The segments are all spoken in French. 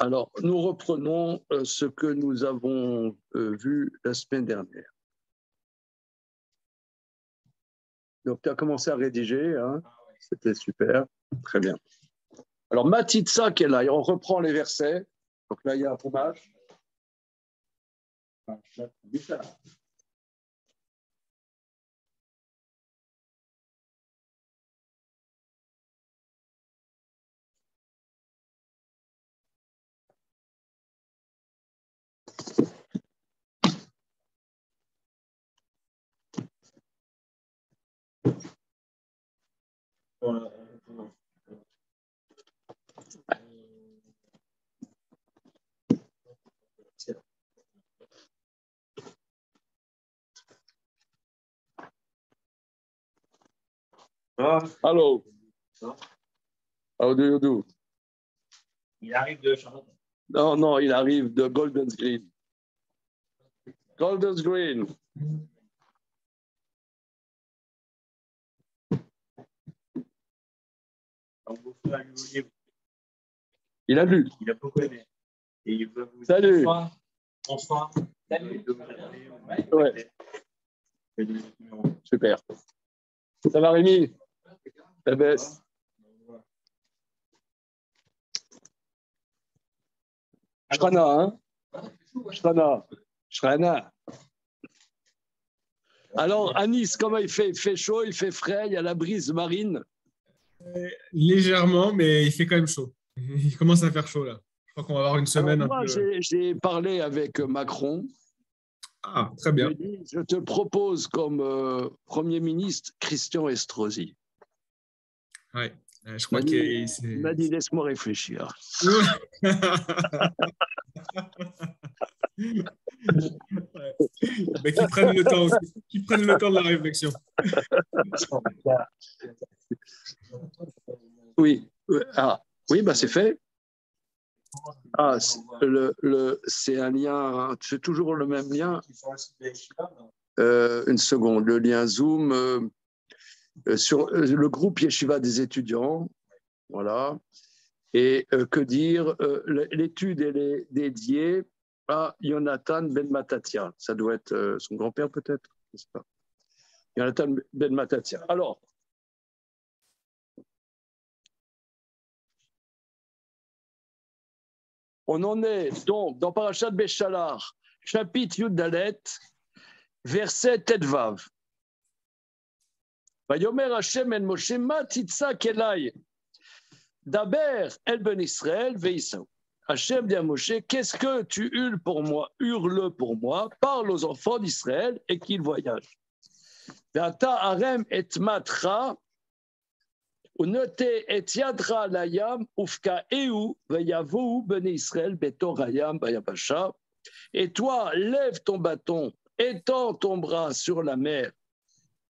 Alors, nous reprenons ce que nous avons vu la semaine dernière. Donc, tu as commencé à rédiger, hein? C'était super, très bien. Alors, Matitsa qui est là, et on reprend les versets. Donc là, il y a un fromage. Hello. How do you do? Il arrive de Charlotte. Non, il arrive de Golden's Green. Golden's Green. Il a lu. Il a beaucoup aimé. Et il veut vous Salut. Bonsoir. Salut. Ouais. Super. Ça va, Rémi? Ça baisse. Shrana, hein? Shrana. Alors, à Nice, comment il fait? Il fait chaud, il fait frais, il y a la brise marine. Légèrement, mais il fait quand même chaud. Il commence à faire chaud là. Je crois qu'on va avoir une semaine. Alors, moi, j'ai parlé avec Macron. Ah, très bien. Je te propose comme Premier ministre Christian Estrosi. Oui, je crois qu'il m'a dit laisse-moi réfléchir. Mais qu'ils prennent le temps aussi, qu'ils prennent le temps de la réflexion. Oui, oui, bah c'est fait. Ah, c'est un lien, c'est toujours le même lien. Une seconde, le lien Zoom sur le groupe Yeshiva des étudiants, voilà. Et que dire, l'étude elle est dédiée à Yonatan Ben Matatia. Ça doit être son grand-père peut-être, je ne sais pas. Yonatan Ben Matatia. Alors, on en est donc dans Parashat Béchalar, chapitre Yud Dalet, verset Tetvav. Vayomer Hashem el Moshe ma titzak elai daber el ben Israël ve'Isau. Hashem dit à Moshe, qu'est-ce que tu hurles pour moi, parle aux enfants d'Israël et qu'ils voyagent. Ve'ata arem et matra unote et yadra layam ufka eu ve'yavou ben Israël betor hayam bayabasha. Et toi, lève ton bâton, étends ton bras sur la mer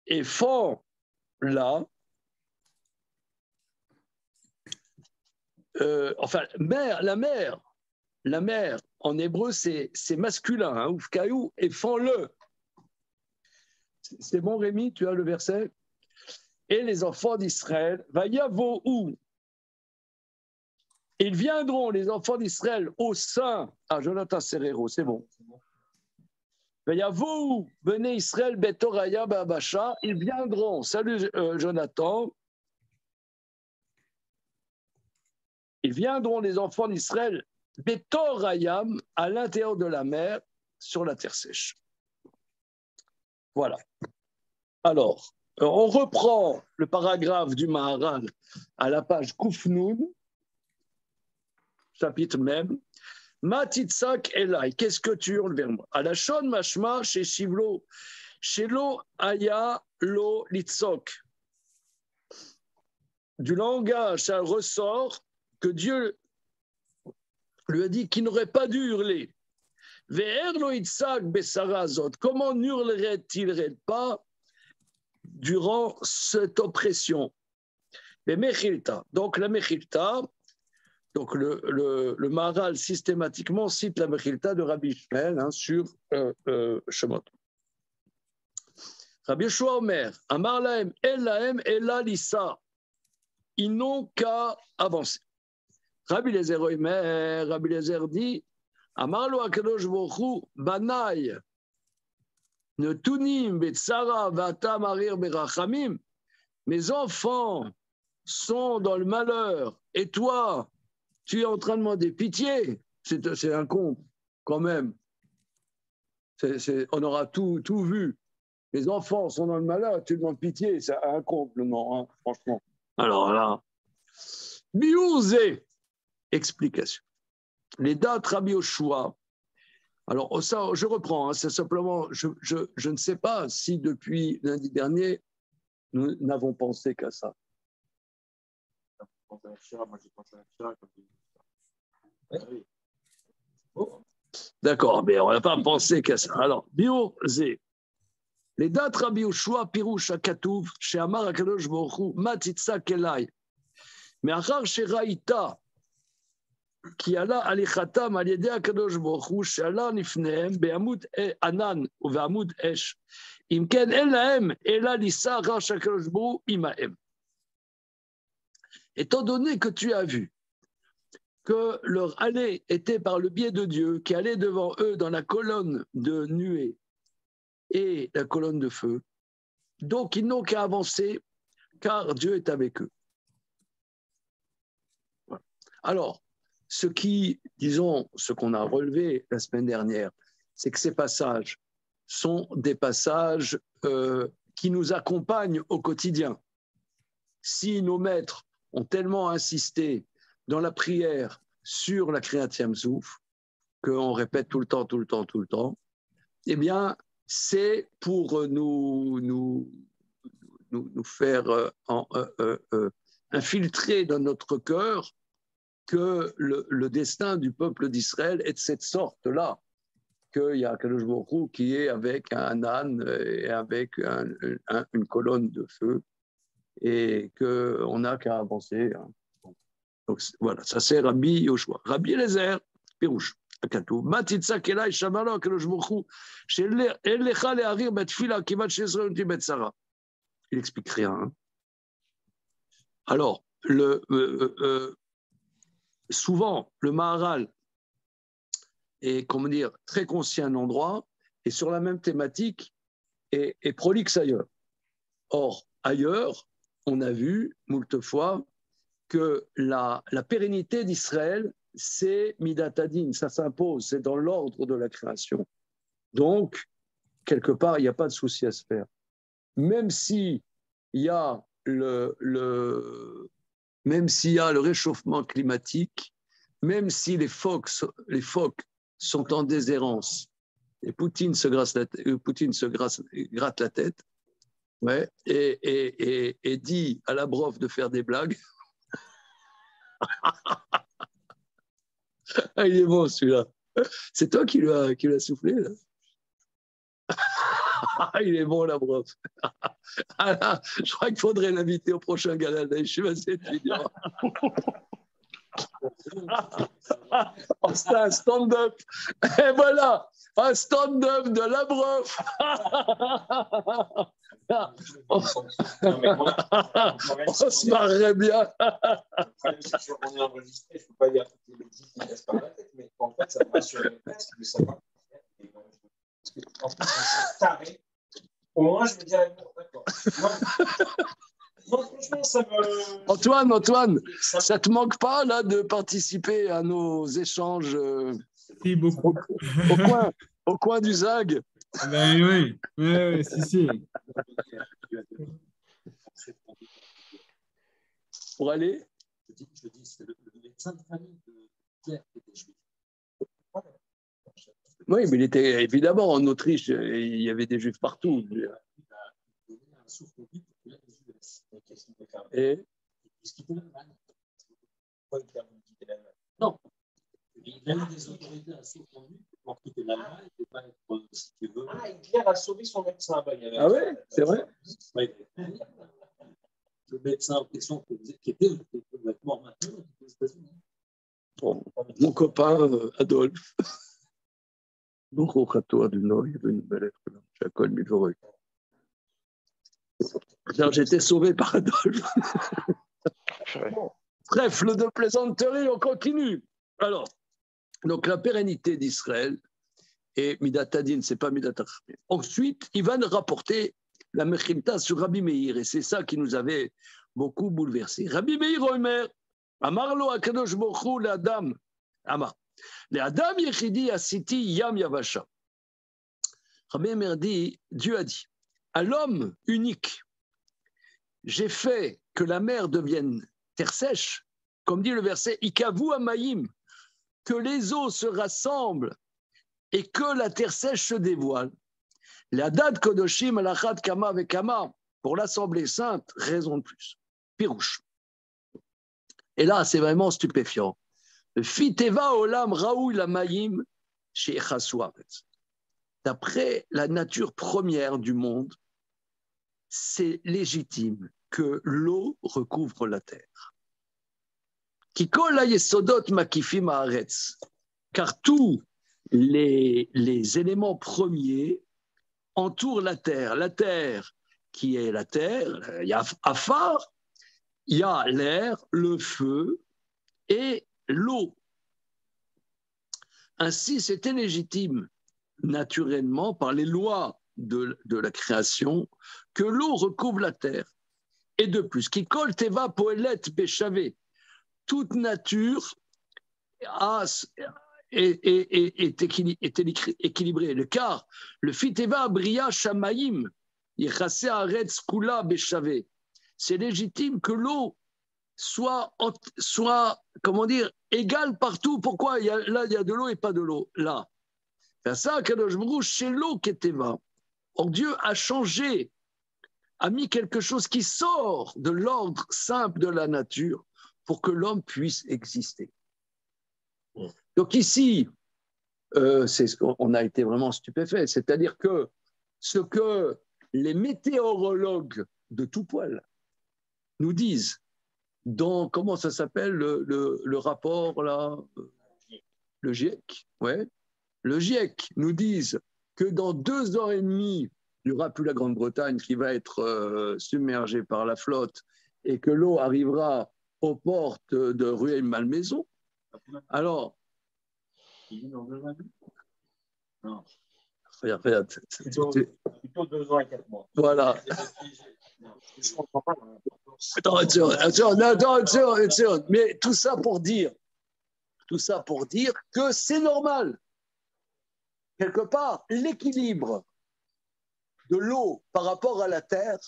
et fends là, la mer, en hébreu, c'est masculin, hein, oufkaou, et fends-le. C'est bon, Rémi, tu as le verset? Et les enfants d'Israël, vayavohu, ils viendront, les enfants d'Israël, au sein, Jonathan Serrero, c'est bon. Vayavohu, venez Israël, betoraya, babasha, ils viendront, salut Jonathan, ils viendront, les enfants d'Israël, betorayam, à l'intérieur de la mer, sur la terre sèche. Voilà. Alors, on reprend le paragraphe du Maharal à la page Koufnoun, chapitre même. Matitzak Elai, qu'est-ce que tu hurles vers moi? À la Shon Mashma chez Shivlo, chez Lo Aya Lo Litzok. Du langage, ça ressort que Dieu lui a dit qu'il n'aurait pas dû hurler. Ve'er Lo Itzak Besarazot, comment n'hurlerait-il pas durant cette oppression? Les Mechilta, donc la Mechilta, donc le Maharal systématiquement cite la Mechilta de Rabbi Ishmael sur Shemot. Rabbi Yeshua Omer, Amar lahem, el lahem, ela lissa, ils n'ont qu'à avancer. Rabbi Eliezer Oimer, Rabbi Eliezer dit, Amarlo Akadosh Baruch Hu, Banai, Netunim Betsara Vata Marir Berachamim, mes enfants sont dans le malheur, et toi, tu es en train de demander pitié, c'est un conte, quand même. On aura tout vu. Les enfants sont dans le malheur, tu demandes pitié, c'est un conte, non, hein, franchement. Alors là, Biouzé, explication. Les dates Rabbi Yoshua. Alors, ça, je reprends, hein, c'est simplement, je ne sais pas si depuis lundi dernier, nous n'avons pensé qu'à ça. Moi, j'ai pensé à la Oui. D'accord, mais on n'a pas pensé qu'à ça. Alors, Biouzé. Les dates Rabbi Yoshua, Pirouche, Akatouv, chez Amar Akadosh Baruch Hu, Matitsa Kelai. Mais Achar Sheraïta, qui alla alichatam al yedei Akadosh Baruch Hu, she'ala nifnehem, be'amud anan ou be'amud esh. Im ken en lahem, ela lisa Achar Akadosh Baruch Hu imahem. Étant donné que tu as vu que leur allée était par le biais de Dieu, qui allait devant eux dans la colonne de nuée et la colonne de feu, donc ils n'ont qu'à avancer, car Dieu est avec eux. Voilà. Alors, ce qu'on a relevé la semaine dernière, c'est que ces passages sont des passages qui nous accompagnent au quotidien. Si nos maîtres ont tellement insisté dans la prière sur la Kriyat Yam Souf, qu'on répète tout le temps, eh bien, c'est pour nous faire infiltrer dans notre cœur que le destin du peuple d'Israël est de cette sorte-là, qu'il y a Kadosh Baruch Hu qui est avec un âne et avec une colonne de feu, et qu'on n'a qu'à avancer. Donc voilà, ça c'est Rabbi Yoshua. Rabbi Eliezer, Pirouche. Matitza kelai shamalo Akadosh Baruch Hu she'elecha le'arir betfila kivat she'Yisrael uti betzara. Il explique rien. Hein. Alors, souvent, le Maharal est, très conscient d'un endroit et sur la même thématique et prolixe ailleurs. Or, ailleurs, on a vu moult fois que la pérennité d'Israël, c'est Midat Hadin, ça s'impose, c'est dans l'ordre de la création. Donc, quelque part, il n'y a pas de souci à se faire. Même s'il y a le réchauffement climatique, même si les phoques sont en déshérence, et Poutine se gratte la tête, ouais, et dit à Lavrov de faire des blagues. Ah, il est bon celui-là. C'est toi qui lui a soufflé là. Il est bon Lavrov. Ah là, je crois qu'il faudrait l'inviter au prochain gala. Je suis assez étudiant. C'est un stand-up. Et voilà, un stand-up de Lavrov. On se marrerait bien. On est enregistré, je ne peux pas dire toutes les bêtises qui passent par la tête, mais en fait, ça me rassure presque de savoir. En plus, c'est taré. Au moins, je me dirais, bon, d'accord. Non, franchement, ça me. Antoine, ça ne te manque pas là de participer à nos échanges Si, beaucoup. au coin du ZAG? Ben oui, si. Pour aller? Je dis, c'est le médecin de famille de Pierre qui était juif. Oui, mais il était évidemment en Autriche, il y avait des juifs partout. Il a donné un souffle au vide pour que les juifs. Qu'est-ce qu'il peut faire? Et il quitte l'Allemagne. Pourquoi il a voulu quitter l'Allemagne? Non. Il a eu des autorités à souffle au vide pour quitter l'Allemagne et pas être, si tu veux. Ah, Hitler a sauvé son médecin. Ah ouais, c'est vrai? Le médecin en question qui était mort maintenant aux États-Unis. Bon, mon copain Adolphe. J'étais sauvé par Adolphe. Trèfle de plaisanterie, on continue. Alors, donc la pérennité d'Israël et Midatadin, c'est pas Midatachmim. Ensuite, il va nous rapporter la Mechilta sur Rabbi Meir, et c'est ça qui nous avait beaucoup bouleversé. Rabbi Meir Omer, Amarlo Akadosh Baruch Hu le'Adam, Amar, le'Adam Yechidi Asiti Yam Yavasha. Rabbi Meir dit, Dieu a dit, à l'homme unique, j'ai fait que la mer devienne terre sèche, comme dit le verset Ikavu Amayim, que les eaux se rassemblent et que la terre sèche se dévoile. La date Kodoshim Alachat Kama Vekama, pour l'Assemblée sainte, raison de plus. Pirouche. Et là, c'est vraiment stupéfiant. Fiteva Olam Raoui Lamayim chez Echasouaret. D'après la nature première du monde, c'est légitime que l'eau recouvre la terre. Kikol Yesodot Makifim Haaretz, car tous les éléments premiers entourent la terre. La terre qui est la terre, il y a Afar, il y a l'air, le feu et l'eau. Ainsi, c'était légitime, naturellement, par les lois de la création, que l'eau recouvre la terre. Et de plus, Kikol Teva Poelet Beshavé, toute nature est équilibrée. Le car, le Fiteva Bria Shamaim, Yechase Aretz Kula Beshavé, c'est légitime que l'eau soit, comment dire, égale partout. Pourquoi là, il y a de l'eau et pas de l'eau. Là. C'est ça, Kadosh Baruch Hu, chez l'eau qui était va. Or, Dieu a changé, a mis quelque chose qui sort de l'ordre simple de la nature pour que l'homme puisse exister. Donc ici, on a été vraiment stupéfait. C'est-à-dire que ce que les météorologues de tout poil nous disent dans, comment ça s'appelle, le rapport, là, le GIEC, ouais, le GIEC nous disent que dans 2 ans et demi, il n'y aura plus la Grande-Bretagne qui va être submergée par la flotte et que l'eau arrivera aux portes de Rueil-Malmaison. Alors, non. Regarde. Plutôt 2 ans et 4 mois. Voilà. Je comprends pas. Attention. Mais tout ça pour dire que c'est normal. Quelque part, l'équilibre de l'eau par rapport à la terre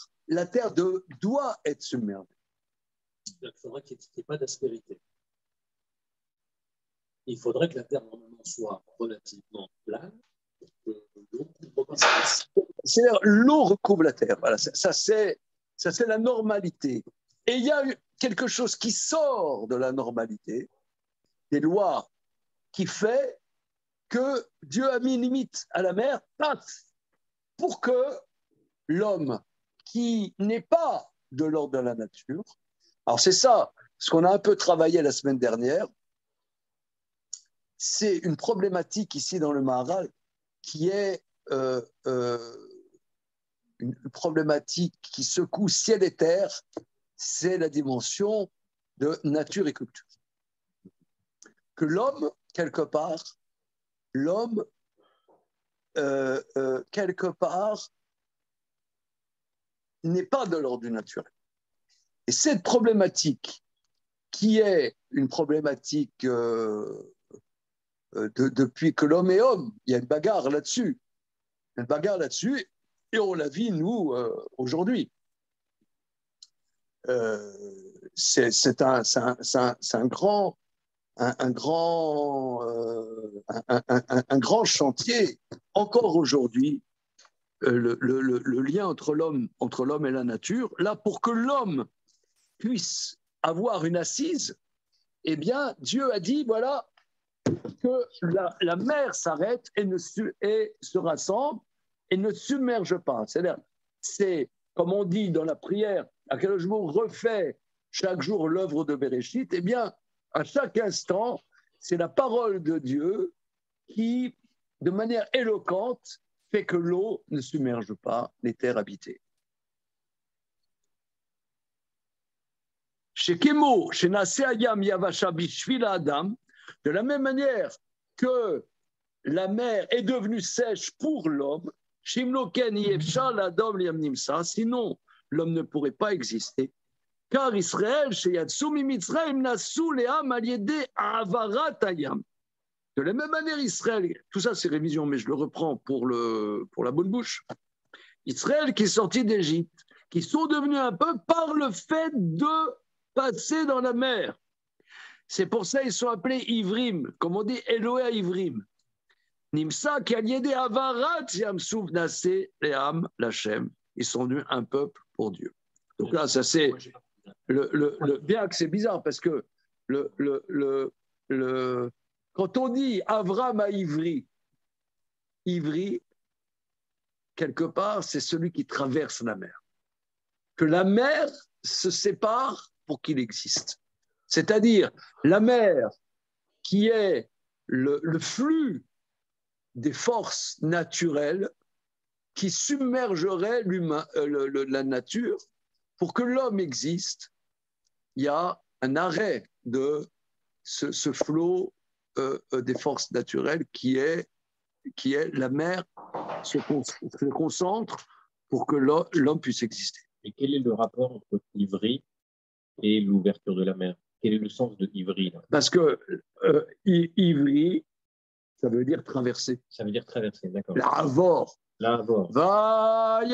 doit être submergée. Il faudrait qu'il n'y ait pas d'aspérité. Il faudrait que la terre normalement soit relativement plane. C'est-à-dire l'eau recouvre la terre. Voilà, ça c'est la normalité. Et il y a quelque chose qui sort de la normalité, des lois, qui fait que Dieu a mis une limite à la mer pour que l'homme qui n'est pas de l'ordre de la nature, alors c'est ça, ce qu'on a un peu travaillé la semaine dernière, c'est une problématique ici dans le Maharal qui est une problématique qui secoue ciel et terre, c'est la dimension de nature et culture. Que l'homme, quelque part, n'est pas de l'ordre du naturel. Et cette problématique, qui est une problématique depuis que l'homme est homme, il y a une bagarre là-dessus. Et on la vit, nous, aujourd'hui. C'est un grand chantier, encore aujourd'hui, le lien entre l'homme et la nature. Là, pour que l'homme puisse avoir une assise, eh bien, Dieu a dit, voilà, que la mer s'arrête et se rassemble et ne submerge pas. C'est-à-dire, c'est, comme on dit dans la prière, à quel jour refait chaque jour l'œuvre de Béréchit, eh bien, à chaque instant, c'est la parole de Dieu qui, de manière éloquente, fait que l'eau ne submerge pas les terres habitées. Shekemo, Shenase Ayam Yavasha Bishvil Adam, de la même manière que la mer est devenue sèche pour l'homme, Shimloken Yevsha Ladam Liam Nimsa, sinon l'homme ne pourrait pas exister. Car Israël, Sheyatsu Mimitzraim Nasu Leam Aliede Avarat Ayam. De la même manière, Israël, tout ça c'est révision, mais je le reprends pour la bonne bouche. Israël qui est sorti d'Égypte, qui sont devenus un peuple par le fait de passer dans la mer. C'est pour ça qu'ils sont appelés Ivrim, comme on dit Eloé Ivrim. Nimsa qui a lié Avarat Yamsouv Nasé Leam Lachem. Ils sont devenus un peuple pour Dieu. Donc là, ça c'est bien que c'est bizarre parce que quand on dit Avram à Ivri, quelque part, c'est celui qui traverse la mer. Que la mer se sépare pour qu'il existe. C'est-à-dire la mer qui est le flux des forces naturelles qui submergerait la nature. Pour que l'homme existe, il y a un arrêt de ce flot des forces naturelles qui est la mer se concentre pour que l'homme puisse exister. Et quel est le rapport entre Ivry et l'ouverture de la mer? Quel est le sens de Ivry là? Parce que Ivry, ça veut dire traverser. Ça veut dire traverser, d'accord. L'avor. L'avor. Vayavor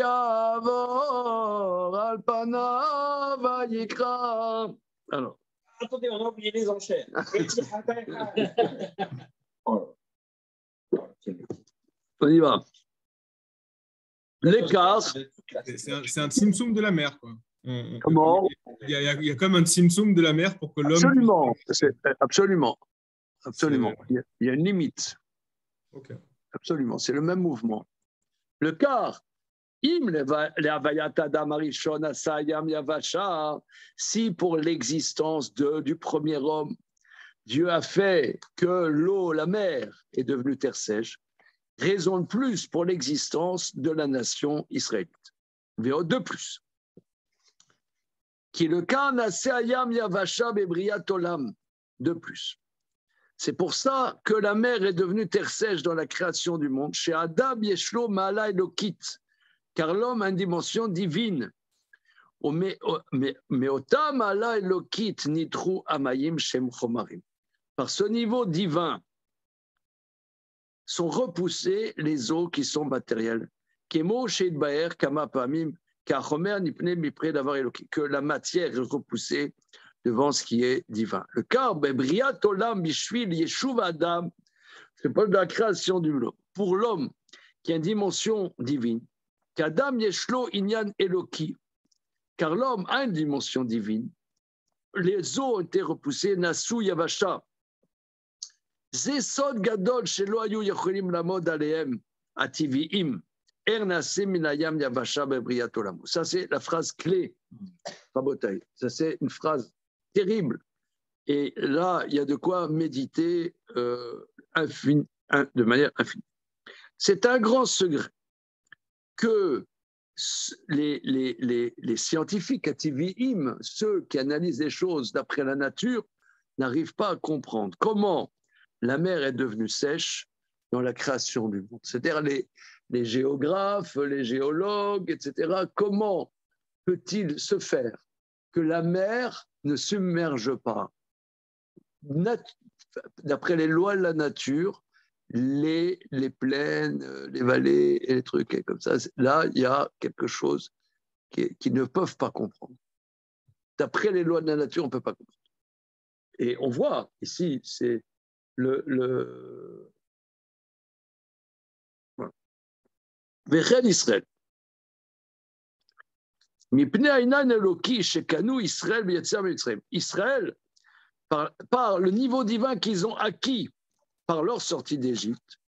alpana vayikra. Alors. Attendez, on a oublié les enchères. On y va. L'écart. C'est un tsimtsum de la mer, quoi. Comment? Il y a comme un tsimtsum de la mer pour que l'homme... Absolument. Il y a une limite. Okay. Absolument. C'est le même mouvement. Le quart. Si pour l'existence du premier homme, Dieu a fait que l'eau, la mer, est devenue terre sèche, raison de plus pour l'existence de la nation israélite. De plus. Qui le cas Naseayam Yavasha Bebriat Olam. De plus. C'est pour ça que la mer est devenue terre sèche dans la création du monde. Chez Adam Yeshlo Ma'ala Elokit. Car l'homme a une dimension divine. Mais Otam Ma'ala Elokit Nitru Amayim Shem Chomarim. Par ce niveau divin, sont repoussées les eaux qui sont matérielles. Que la matière est repoussée devant ce qui est divin. Le cas, c'est pas de la création du monde. Pour l'homme qui a une dimension divine, qu'Adam Yeshlo Inyan Eloki, car l'homme a une dimension divine, les eaux ont été repoussées, Nasu Yavasha. Zesod gadol shelo ayu yacholim lamod alehem ativiim ernase minayam yavasha bebriat olam. Ça c'est la phrase clé. Rabotai. Ça c'est une phrase terrible. Et là il y a de quoi méditer de manière infinie. C'est un grand secret que les scientifiques ativiim, ceux qui analysent les choses d'après la nature, n'arrivent pas à comprendre comment la mer est devenue sèche dans la création du monde. C'est-à-dire les géographes, les géologues, etc. Comment peut-il se faire que la mer ne submerge pas, d'après les lois de la nature, les plaines, les vallées et les trucs et comme ça? Là, il y a quelque chose qu'ils ne peuvent pas comprendre. D'après les lois de la nature, on ne peut pas comprendre. Et on voit ici, c'est Vechen Israël. Israël, par le niveau divin qu'ils ont acquis par leur sortie d'Égypte,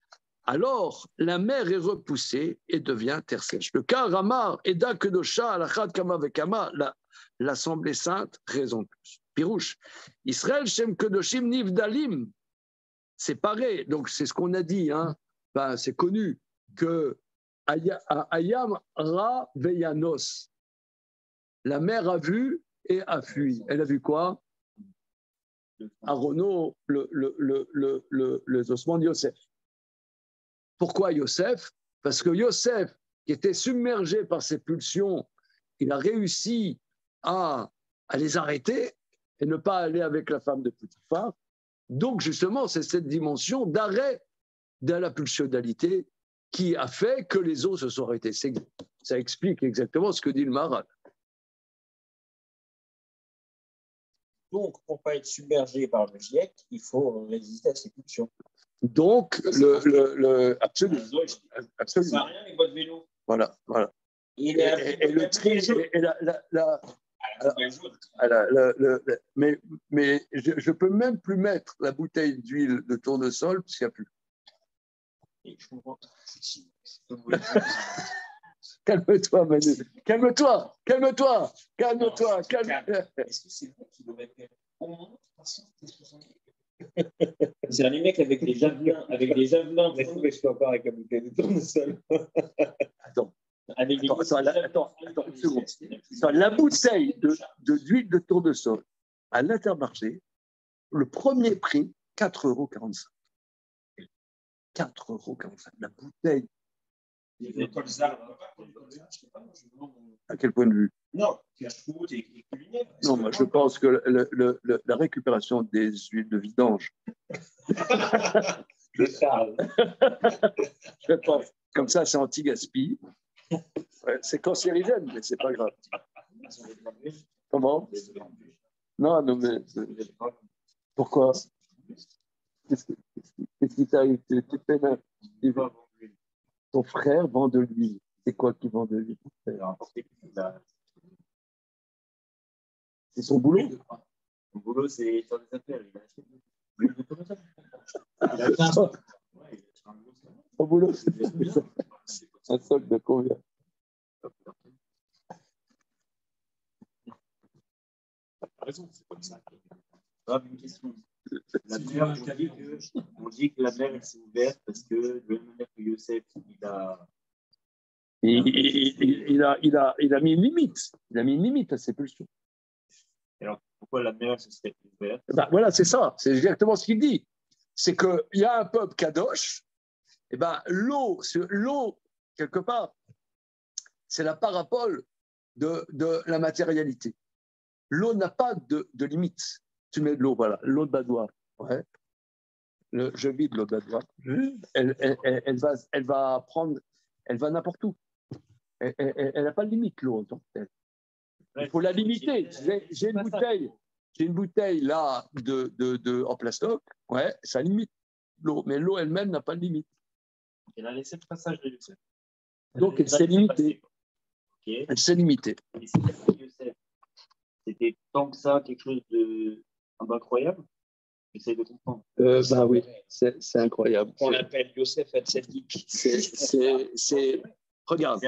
alors la mer est repoussée et devient terre sèche. Le cas Ramar, Eda Kedosha, Alachad Kama Vekama, l'Assemblée sainte, raison de plus. Pirouche, Israël Shem Kedoshim Nivdalim, séparés. Donc, c'est ce qu'on a dit, hein. C'est connu que Ayam Ra Veyanos, la mer a vu et a fui. Elle a vu quoi? Arono, les ossements de Yosef. Pourquoi Yosef? Parce que Yosef, qui était submergé par ses pulsions, il a réussi à les arrêter et ne pas aller avec la femme de Potiphar. Donc, justement, c'est cette dimension d'arrêt de la pulsionalité qui a fait que les eaux se sont arrêtées. Ça explique exactement ce que dit le Maharal. Donc, pour ne pas être submergé par le GIEC, il faut résister à ces pulsions. Donc, absolument. Ça ne sert à rien avec votre vélo. Voilà. Et le tri, mais je peux même plus mettre la bouteille d'huile de tournesol parce qu'il n'y a plus. Calme-toi, Manu. Calme-toi. Est-ce que c'est vous qui le répérez au moins 370? C'est un mec avec les javelins. Mais vous, je peux pas avec la bouteille de tournesol. Attends, une seconde. La bouteille d'huile de tournesol à l'Intermarché, le premier prix, 4,45 €. 4,45 €. La bouteille. À quel point de vue? Non, cache-route et culinaire. Non, moi je pense que la récupération des huiles de vidange. Je pense. Comme ça, c'est anti-gaspi. Ouais, c'est cancérigène, mais c'est pas grave. Comment? Non, mais. Pourquoi? Qu'est-ce qui t'arrive? Ton frère vend de l'huile. C'est quoi qui vend de l'huile? C'est son boulot? Son boulot, c'est faire des affaires. Son boulot, c'est un solde de combien? Raison, c'est comme ça. Une question. La mer, on dit que la mer elle s'est ouverte parce que de la même manière que Yosef, il a mis une limite. Il a mis une limite à ses pulsions. Alors, pourquoi la mer se serait ouverte? Ben, voilà, c'est ça. C'est exactement ce qu'il dit. C'est qu'il y a un peuple kadosh, et ben, l'eau, quelque part, c'est la parabole de la matérialité. L'eau n'a pas de limite. Tu mets de l'eau, voilà, l'eau de badois. Ouais. Je vide l'eau de badois. Elle va prendre, elle va n'importe où. Elle n'a pas de limite, l'eau en tant que telle. Il faut la limiter. J'ai une bouteille là en plastoc, ouais, ça limite l'eau, mais l'eau elle-même n'a pas de limite. Elle a laissé le passage de Yosef. Donc elle s'est limitée. Okay. Elle s'est limitée. Et Yosef, c'était tant que ça quelque chose d'incroyable. J'essaie de comprendre. Bah oui, c'est incroyable. On l'appelle Yosef Hatzadik. C'est regarde.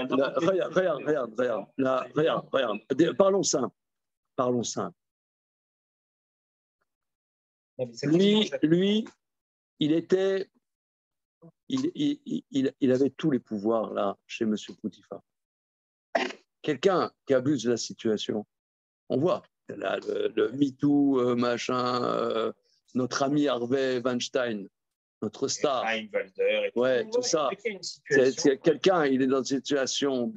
Parlons simple. Lui, il avait tous les pouvoirs là chez M. Potiphar. Quelqu'un qui abuse de la situation, on voit. Là, le MeToo, machin, notre ami Harvey Weinstein, notre star. Ouais, tout ça. C'est quelqu'un, il est dans une situation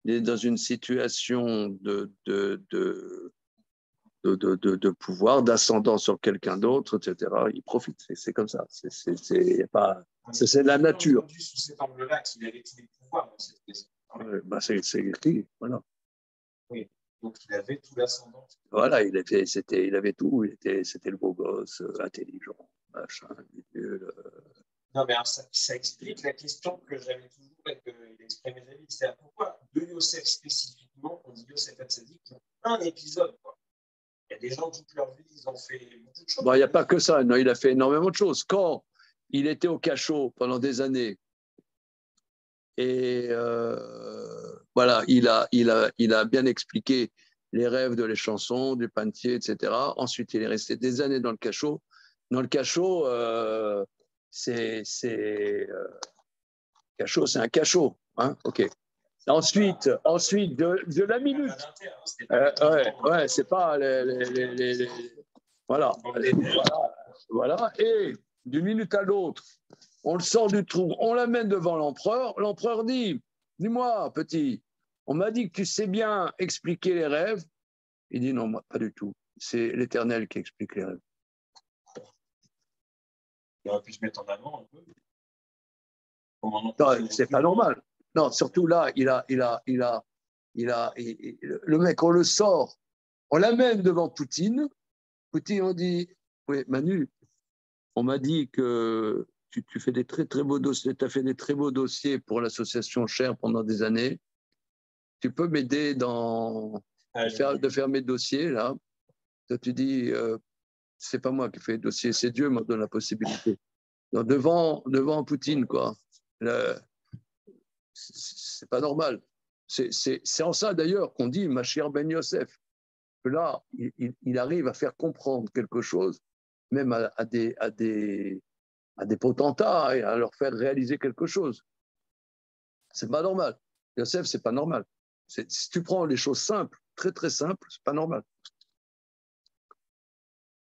il est dans une situation de pouvoir, d'ascendant sur quelqu'un d'autre, etc. Il profite, c'est comme ça. C'est la nature. Sous cet angle-là, qu'il avait tous les pouvoirs dans cette question. Bah, c'est écrit, voilà. Oui, donc il avait tout l'ascendant. Voilà, il avait tout, c'était le beau gosse, intelligent, machin, Non, mais alors, ça explique la question que j'avais toujours et qu'il exprimait mes amis. C'est pourquoi de Yosef spécifiquement, on dit Yosef Hatzadik pour un épisode, quoi. Il y a des gens toute leur vie, ils ont fait beaucoup de choses. Bon, il n'y a pas que ça, non, il a fait énormément de choses. Quand il était au cachot pendant des années, et voilà, il a bien expliqué les rêves de les chansons, du pantier, etc. Ensuite, il est resté des années dans le cachot. Dans le cachot, cachot, c'est un cachot, hein, ok. Ensuite, de la minute. Ouais, c'est pas voilà. Voilà. Et d'une minute à l'autre, on le sort du trou, on l'amène devant l'empereur. L'empereur dit, dis-moi, petit, on m'a dit que tu sais bien expliquer les rêves. Il dit, non, moi, pas du tout. C'est l'Éternel qui explique les rêves. Il aurait pu se mettre en avant un peu. Non, c'est pas normal. Non, surtout là, le mec, on le sort, on l'amène devant Poutine. Poutine, on dit, oui, Manu, on m'a dit que tu fais des très, très beaux dossiers, tu as fait des très beaux dossiers pour l'association Cher pendant des années. Tu peux m'aider de faire mes dossiers, là. Toi, tu dis, c'est pas moi qui fais les dossiers, c'est Dieu qui me donne la possibilité. Donc, devant Poutine, quoi. C'est pas normal. C'est en ça, d'ailleurs, qu'on dit Mashiach ben Yosef. Que là, il arrive à faire comprendre quelque chose, même à des potentats, et à leur faire réaliser quelque chose. C'est pas normal. Yosef, c'est pas normal. Si tu prends les choses simples, très très simples, c'est pas normal.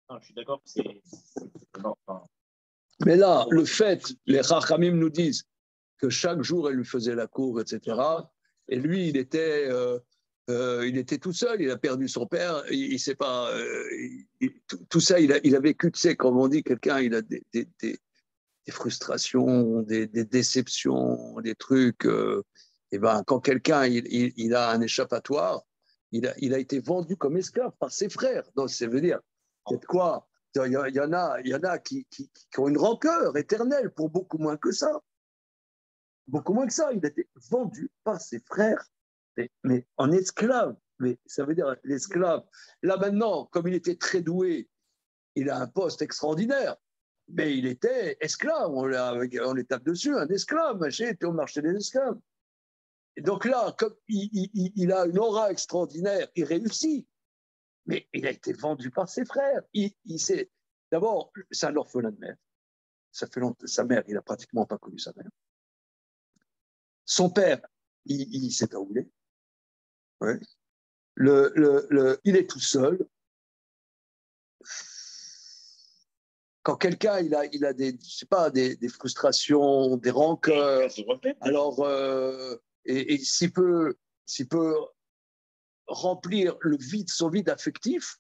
Non, je suis d'accord que c'est. Mais là, le fait, les Chachamim nous disent que chaque jour, elle lui faisait la cour, etc. Et lui, il était tout seul, il a perdu son père, il sait pas. Tout ça, il a vécu, tu sais, comme on dit, quelqu'un, il a des frustrations, des déceptions, des trucs. Et ben, quand quelqu'un il a un échappatoire, il a été vendu comme esclave par ses frères. Donc, ça veut dire, c'est de quoi? Il y en a qui ont une rancœur éternelle pour beaucoup moins que ça. Beaucoup moins que ça. Il a été vendu par ses frères, mais en esclave. Mais ça veut dire l'esclave. Là maintenant, comme il était très doué, il a un poste extraordinaire. Mais il était esclave. On les tape dessus, un esclave. Machin, était au marché des esclaves. Et donc là, comme il a une aura extraordinaire, il réussit. Mais il a été vendu par ses frères. D'abord, c'est un orphelin de mère. Ça fait longtemps, sa mère, il n'a pratiquement pas connu sa mère. Son père, il ne sait pas où il est. Ouais. Il est tout seul. Quand quelqu'un il a des, je sais pas, des frustrations, des rancœurs, alors et s'il peut remplir son vide affectif,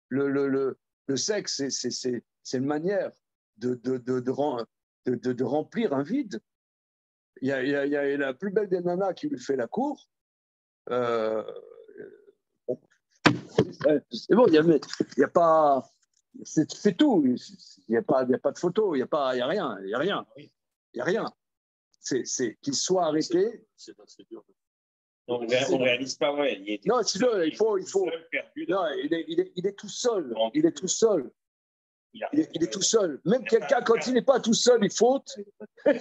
le sexe c'est une manière de remplir un vide. Il y a la plus belle des nanas qui lui fait la cour. C'est bon, il y a pas. C'est tout. Il n'y a pas de photo, il n'y a rien. Il n'y a rien. C'est qu'il soit arrêté. C'est dur. Non, on ne réalise pas, ouais. Non, il faut. Non, il est tout seul. Il est tout seul. Il est tout seul. Même quelqu'un, quand il n'est pas tout seul, il faute. Quand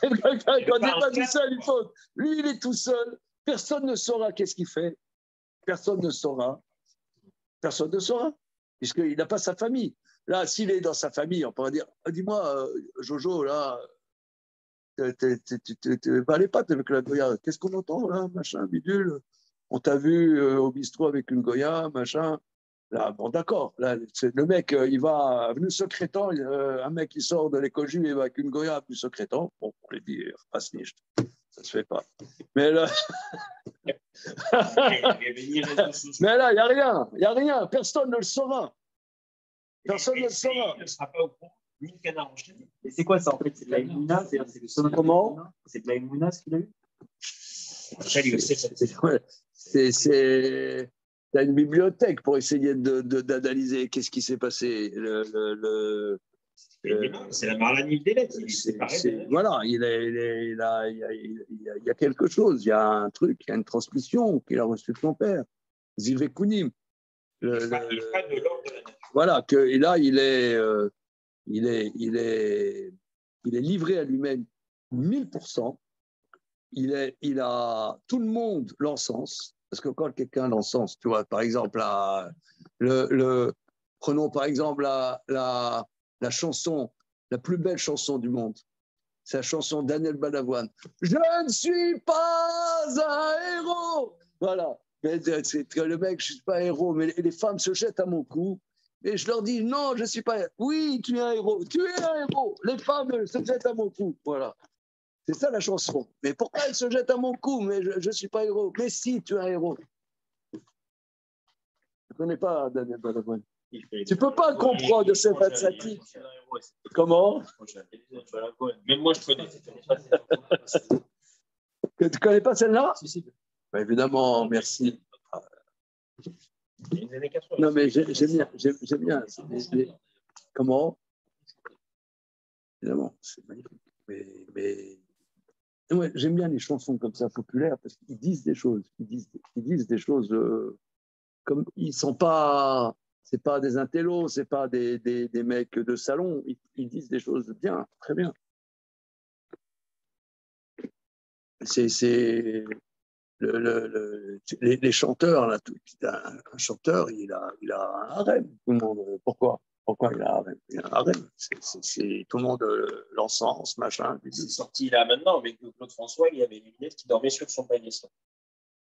il n'est pas tout seul, il faute. Lui, il est tout seul. Personne ne saura qu'est-ce qu'il fait. Personne ne saura. Personne ne saura. Puisqu'il n'a pas sa famille. Là, s'il est dans sa famille, on pourrait dire, dis-moi, Jojo, là, tu pas les pattes avec la Goya. Qu'est-ce qu'on entend, là, machin, bidule? On t'a vu au bistrot avec une Goya, machin. Là, bon, d'accord. Là, le mec, il va venu secrétant. Un mec qui sort de l'école juive avec une Goya venu secrétant. Bon, on lui dit, passe niche. Ça se fait pas. Mais là, mais là, il n'y a rien. Personne ne le saura. Personne ne le saura. Il ne sera pas au courant, ni le canard enchaîné. Et c'est quoi ça en fait? C'est de la Emouna? C'est le son. Comment? C'est de la Emouna ce qu'il a eu? Tu as une bibliothèque pour essayer d'analyser qu'est-ce qui s'est passé. C'est la Marlanille des lettres. Voilà, il y a quelque chose, il y a un truc, il y a une transmission qu'il a reçue de son père, Zivekunim. Il n'est pas de l'ordre de la nature. Voilà, que et là, il est livré à lui-même 1000%. Il a tout le monde l'encense, parce que quand quelqu'un l'encense, tu vois, par exemple, prenons par exemple la chanson, la plus belle chanson du monde, C'est la chanson Daniel Balavoine. Je ne suis pas un héros. Voilà. Mais c'est que le mec, je ne suis pas un héros, mais les femmes se jettent à mon cou. Et je leur dis, non, je ne suis pas. Oui, tu es un héros. Tu es un héros. Les femmes se jettent à mon cou. Voilà. C'est ça la chanson. Mais pourquoi elles se jettent à mon cou? Mais je ne suis pas héros. Mais si, tu es un héros. Je ne connais pas Daniel Balavoine. Tu ne peux pas comprendre de cette Hatzati. Comment? Même moi, je connais. Tu ne connais pas celle-là? Si. Bah, évidemment, merci. Les années 80. Non, mais j'aime bien. Comment? Évidemment, c'est magnifique. Mais ouais, j'aime bien les chansons comme ça, populaires, parce qu'ils disent des choses. Ils disent des choses comme ils ne sont pas. C'est pas des intellos, c'est pas des mecs de salon. Ils disent des choses bien, très bien. C'est les chanteurs là. Un chanteur, il a un harem. Tout le monde. Pourquoi il a un harem? Il a un harem. C'est tout le monde l'encens, machin. C'est sorti là maintenant avec Claude François. Il y avait des lunettes qui dormaient sur son paillasson.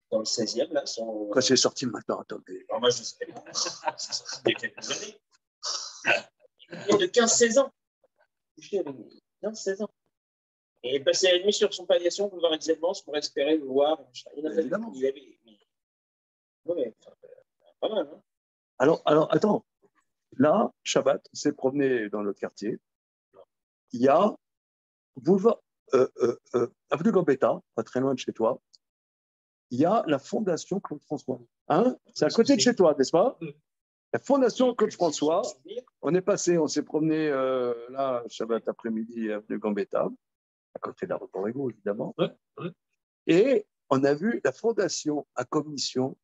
Dans le 16e, là, son. Quand c'est sorti maintenant, attendez. Alors moi, je sais pas. C'est sorti il y a quelques années. Il est de 15-16 ans. Je dis, 15-16 ans. Et il passait la nuit sur son paillasson pour voir Excelmans pour espérer le voir. Évidemment. Il avait. Ouais, pas mal, hein. Alors, attends. Là, Shabbat, on s'est promené dans notre quartier. Il y a boulevard Avenue Gambetta, pas très loin de chez toi. Il y a la fondation Claude François. Hein? C'est à côté de chez toi, n'est-ce pas? La fondation Claude François. On s'est promené là, Shabbat après-midi, avenue Gambetta, à côté de l'aéroport Ego, évidemment. Ouais. Et on a vu la fondation à commission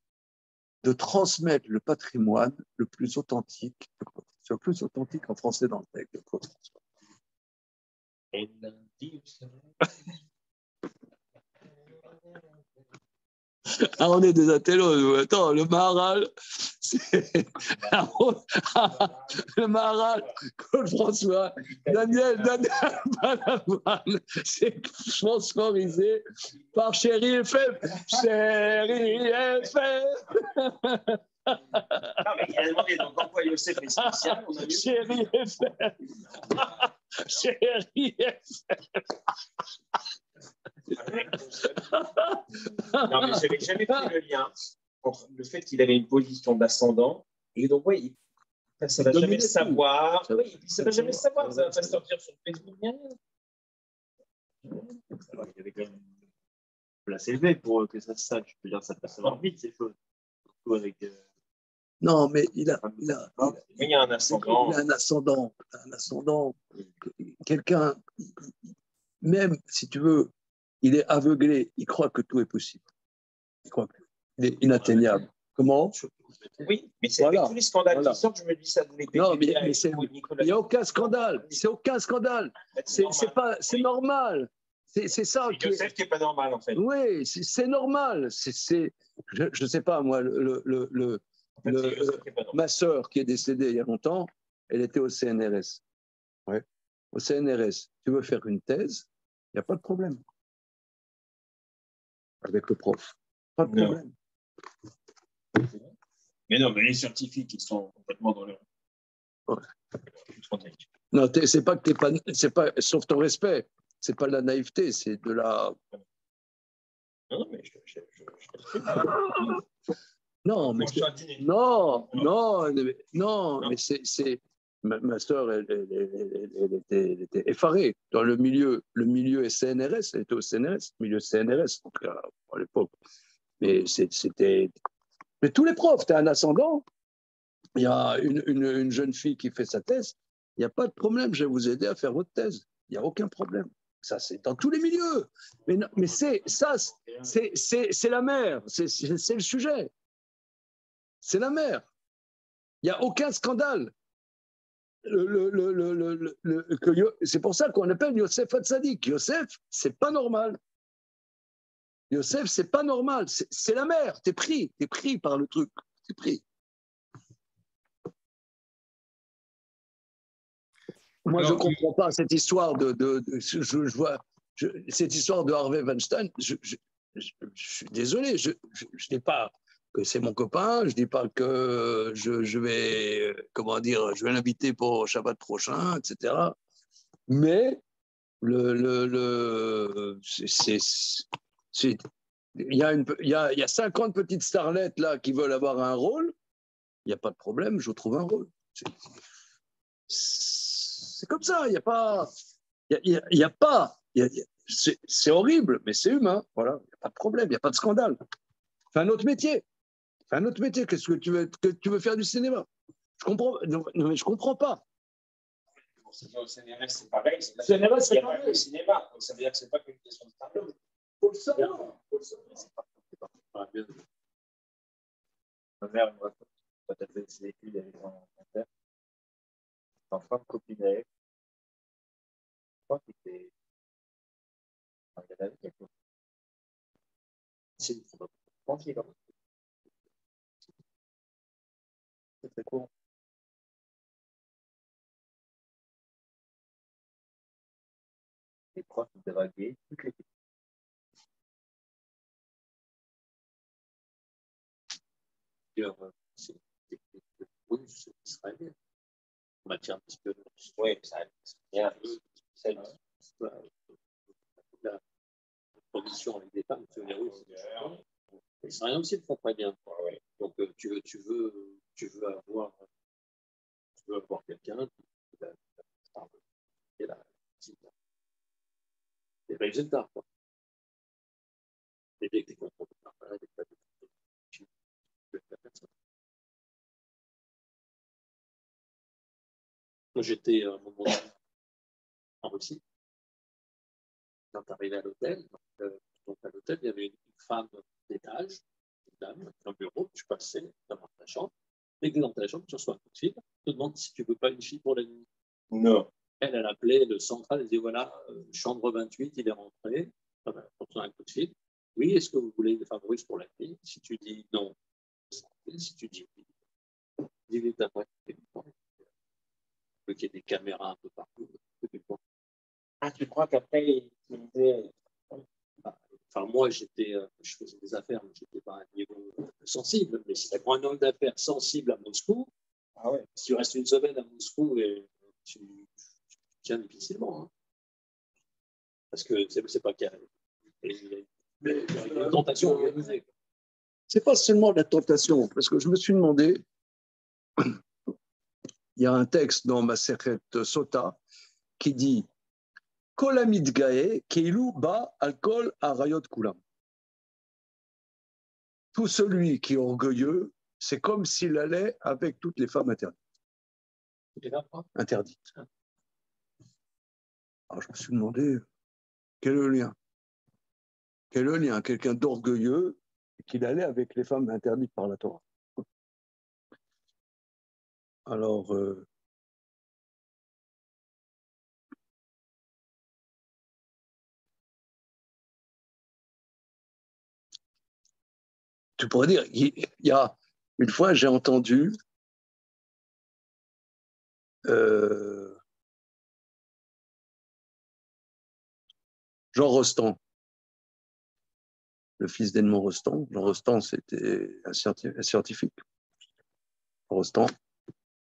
de transmettre le patrimoine le plus authentique en français dans le texte de Claude François. Ah, on est des intellos. Attends, le Maharal, c'est le Maharal, Claude François, Daniel Balavoine, c'est sponsorisé par Chéri FM. Chéri FM. Non, mais il a demandé donc pourquoi Youssef est spécial. On a vu. Chéri FM. Chéri FM. Non, mais je n'avais jamais fait le lien entre le fait qu'il avait une position d'ascendant et donc, oui, ça ne va jamais savoir. Oui, ça ne va jamais savoir. Ça ne va pas sortir sur Facebook. Alors, il y avait quand même une place élevée pour que ça se sache. Je veux dire, ça peut savoir vite ces choses. Surtout avec. Non, mais il y a un ascendant. Il a un ascendant. Quelqu'un, même si tu veux, il est aveuglé, il croit que tout est possible. Il croit qu'il est inatteignable. Comment? Oui, mais c'est avec tous les scandales qui sortent, je me dis ça devait être. Non, mais il n'y a aucun scandale. C'est aucun scandale. C'est normal. C'est ça. C'est Youssef qui n'est pas normal, en fait. Oui, c'est normal. Je ne sais pas, moi, ma sœur qui est décédée il y a longtemps, elle était au CNRS. Ouais. Au CNRS, tu veux faire une thèse, il n'y a pas de problème. Avec le prof. Pas de problème. Mais non, mais les scientifiques, ils sont complètement dans leur. Ouais. Non, c'est pas que t'es pas. C'est pas, sauf ton respect, c'est pas de la naïveté, c'est de la. Non, mais Non, mais mais c'est ma sœur, elle était effarée dans le milieu CNRS, elle était au CNRS, milieu CNRS, en tout cas à l'époque. Mais c'était. Mais tous les profs, tu as un ascendant, il y a une jeune fille qui fait sa thèse, il n'y a pas de problème, je vais vous aider à faire votre thèse. Il n'y a aucun problème. Ça, c'est dans tous les milieux. Mais c'est la mer, c'est le sujet. C'est la mer. Il n'y a aucun scandale. C'est pour ça qu'on appelle Youssef Hatzadik. Youssef, c'est pas normal. Youssef, c'est pas normal. C'est la mer. T'es pris par le truc. T'es pris. Moi, je ne Alors, comprends pas cette histoire je vois cette histoire de Harvey Weinstein. Je suis désolé, je dis pas que c'est mon copain, je dis pas que je vais, comment dire, je vais l'inviter pour Shabbat prochain, etc. Mais il y a 50 petites starlettes là qui veulent avoir un rôle. Il n'y a pas de problème, je trouve un rôle. C'est comme ça, il n'y a pas. Il y a pas. C'est horrible, mais c'est humain. Voilà, il n'y a pas de problème, il n'y a pas de scandale. Fais un autre métier. Fais un autre métier. Qu'est-ce que tu veux faire du cinéma? Je comprends. Non, mais je comprends pas. Au CNRS, c'est pareil. Le CNRS, c'est il n'y a pas pareil. que le cinéma. Donc, ça veut dire que ce n'est pas qu'une question de tableau. Il faut le savoir. Faut le savoir. Ma mère, moi, quand elle faisait ses études avec mon père, en fin de copine avec, je crois qu'il était. Enfin, il y en avait quelque chose. C'est tranquille, hein. C'est très court. Les profs draguaient toutes les c'est russe, israélienne, en matière d'espionnage. Oui, ça bien. La condition avec des femmes, les Russes, les Israéliens aussi ne font pas bien. Donc tu veux avoir quelqu'un qui est là, des résultats, quoi. Et dès que tu es confronté par là, tu peux faire ça. Moi, j'étais à un moment en Russie, quand arrivé à l'hôtel. Donc à l'hôtel, il y avait une femme d'étage, une dame, un bureau, tu passais dans ta chambre, et que dans ta chambre, tu reçois un coup de fil, tu te demandes si tu ne veux pas une fille pour la nuit. Non. Elle appelait le central, elle disait voilà, chambre 28, il est rentré, on reçoit un coup de fil. Oui, est-ce que vous voulez une femme russe pour la nuit? Si tu dis non, si tu dis oui, 10 minutes après, tu fais du temps. Il y a des caméras un peu partout. Ah, tu crois qu'après, il disait. Enfin, moi, je faisais des affaires, mais je n'étais pas à un niveau sensible. Mais si tu prends un homme d'affaires sensible à Moscou, Ah ouais. si tu restes une semaine à Moscou, tu tiens difficilement. Hein. Parce que c'est pas qu'il y a une tentation organisée. C'est pas seulement la tentation, parce que je me suis demandé, il y a un texte dans Masechet Sota qui dit Kol hamidgae keilu ba alkol arayot kulam. Tout celui qui est orgueilleux, c'est comme s'il allait avec toutes les femmes interdites. Alors je me suis demandé, quel est le lien? Quel est le lien? Quelqu'un d'orgueilleux qu'il allait avec les femmes interdites par la Torah. Alors, tu pourrais dire, il y a une fois, j'ai entendu Jean Rostand, le fils d'Edmond Rostand. Jean Rostand, c'était un scientifique. Rostand,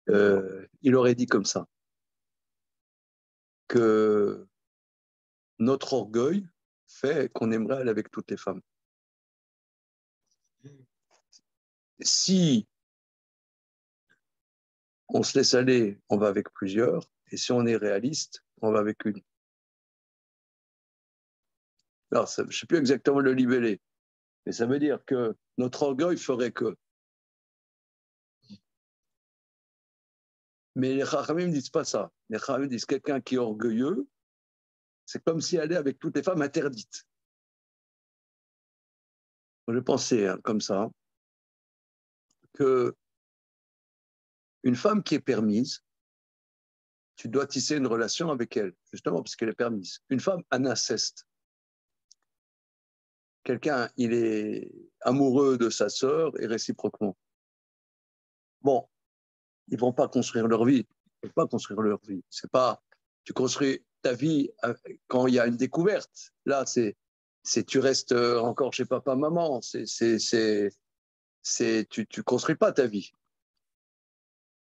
il aurait dit comme ça, que notre orgueil fait qu'on aimerait aller avec toutes les femmes. Si on se laisse aller, on va avec plusieurs, et si on est réaliste, on va avec une. Alors, je ne sais plus exactement le libeller, mais ça veut dire que notre orgueil ferait que. Mais les Chachamim ne disent pas ça. Les Chachamim disent quelqu'un qui est orgueilleux, c'est comme s'il allait avec toutes les femmes interdites. Je pensais comme ça, que une femme qui est permise, tu dois tisser une relation avec elle, justement parce qu'elle est permise. Une femme en inceste. Quelqu'un, il est amoureux de sa sœur et réciproquement. Bon, ils ne vont pas construire leur vie. Ils ne vont pas construire leur vie. C'est pas Tu construis ta vie quand il y a une découverte. Là, tu restes encore chez papa, maman. Tu construis pas ta vie.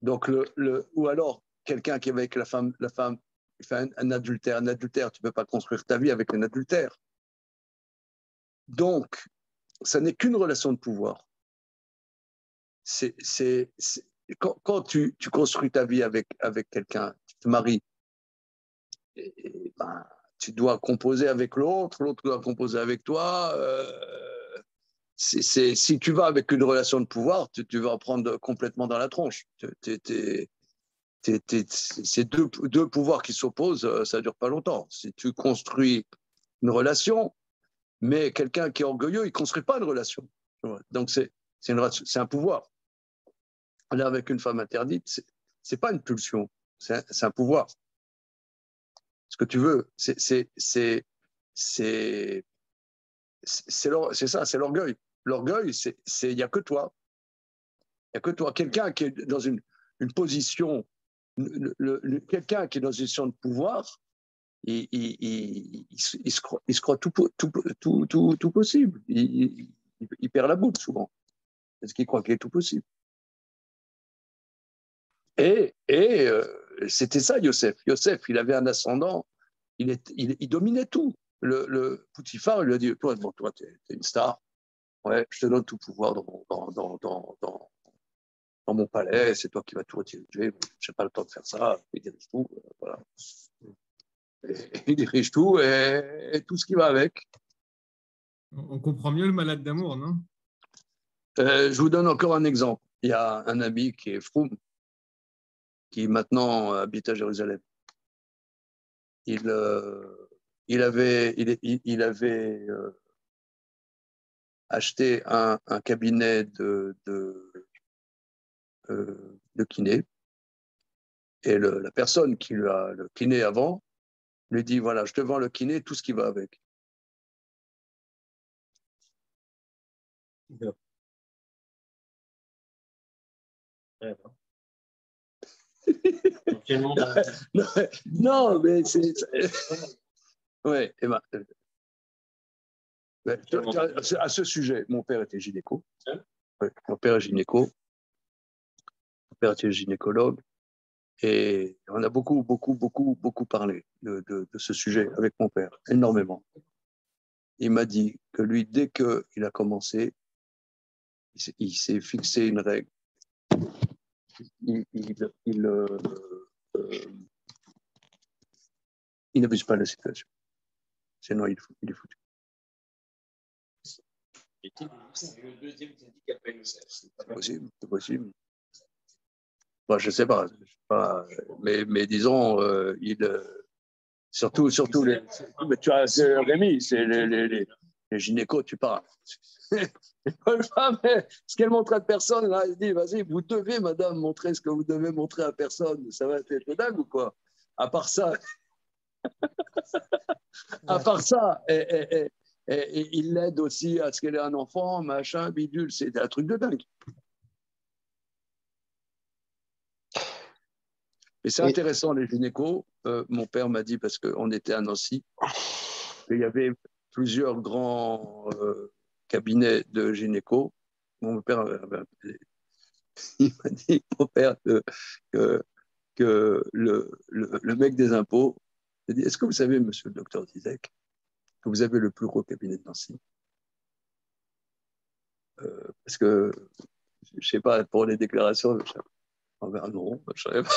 Donc, ou alors, quelqu'un qui est avec la femme il fait un adultère. Un adultère, tu ne peux pas construire ta vie avec un adultère. Donc, ça n'est qu'une relation de pouvoir. Quand tu construis ta vie avec quelqu'un, tu te maries, ben, tu dois composer avec l'autre doit composer avec toi. Si tu vas avec une relation de pouvoir, tu vas en prendre complètement dans la tronche. C'est deux pouvoirs qui s'opposent, ça ne dure pas longtemps. Si tu construis une relation, mais quelqu'un qui est orgueilleux, il ne construit pas une relation. Donc, c'est un pouvoir. Là, avec une femme interdite, ce n'est pas une pulsion, c'est un pouvoir. Ce que tu veux, c'est ça, c'est l'orgueil. L'orgueil, il n'y a que toi. Il n'y a que toi. Quelqu'un qui est dans une position, quelqu'un qui est dans une position de pouvoir, il se croit tout possible. Il perd la boule souvent. Parce qu'il croit qu'il est tout possible. Et c'était ça, Yosef. Yosef, il avait un ascendant, il dominait tout. Le Poutifar, il lui a dit, toi, tu es une star, ouais, je te donne tout pouvoir dans mon palais, c'est toi qui vas tout diriger, je n'ai pas le temps de faire ça, il dirige tout, voilà. Il dirige tout et tout ce qui va avec. On comprend mieux le malade d'amour, non? Je vous donne encore un exemple. Il y a un ami qui est Froum, qui maintenant habite à Jérusalem. Il avait acheté un cabinet de kiné. Et la personne qui lui a le kiné avant lui dit, voilà, je te vends le kiné, tout ce qui va avec. Non. Ouais, non, mais c'est... Ouais, et ben, à ce sujet, mon père était gynéco. Ouais, mon père est gynéco. Mon père était gynécologue. Et on a beaucoup parlé de ce sujet avec mon père, énormément. Il m'a dit que lui, dès qu'il a commencé, il s'est fixé une règle. Il n'abuse pas de la situation. Sinon, il est foutu. C'est le deuxième syndicat après Youssef. C'est possible. Bon, je ne sais pas, mais disons, surtout les. Mais tu as Rémi, c'est les gynécos, tu parles. Une femme, ce qu'elle montre à personne, là, elle dit, vas-y, vous devez, madame, montrer ce que vous devez montrer à personne. Ça va être dingue ou quoi? À part ça, il l'aide aussi à ce qu'elle ait un enfant, machin, bidule, c'est un truc de dingue. Et c'est intéressant, les gynécos. Mon père m'a dit, parce qu'on était à Nancy, qu'il y avait plusieurs grands cabinets de gynéco. Mon père, il m'a dit, mon père, que le mec des impôts, il a dit, est-ce que vous savez, monsieur le docteur Zizek, que vous avez le plus gros cabinet de Nancy? Parce que, je ne sais pas, pour les déclarations, non, je savais pas.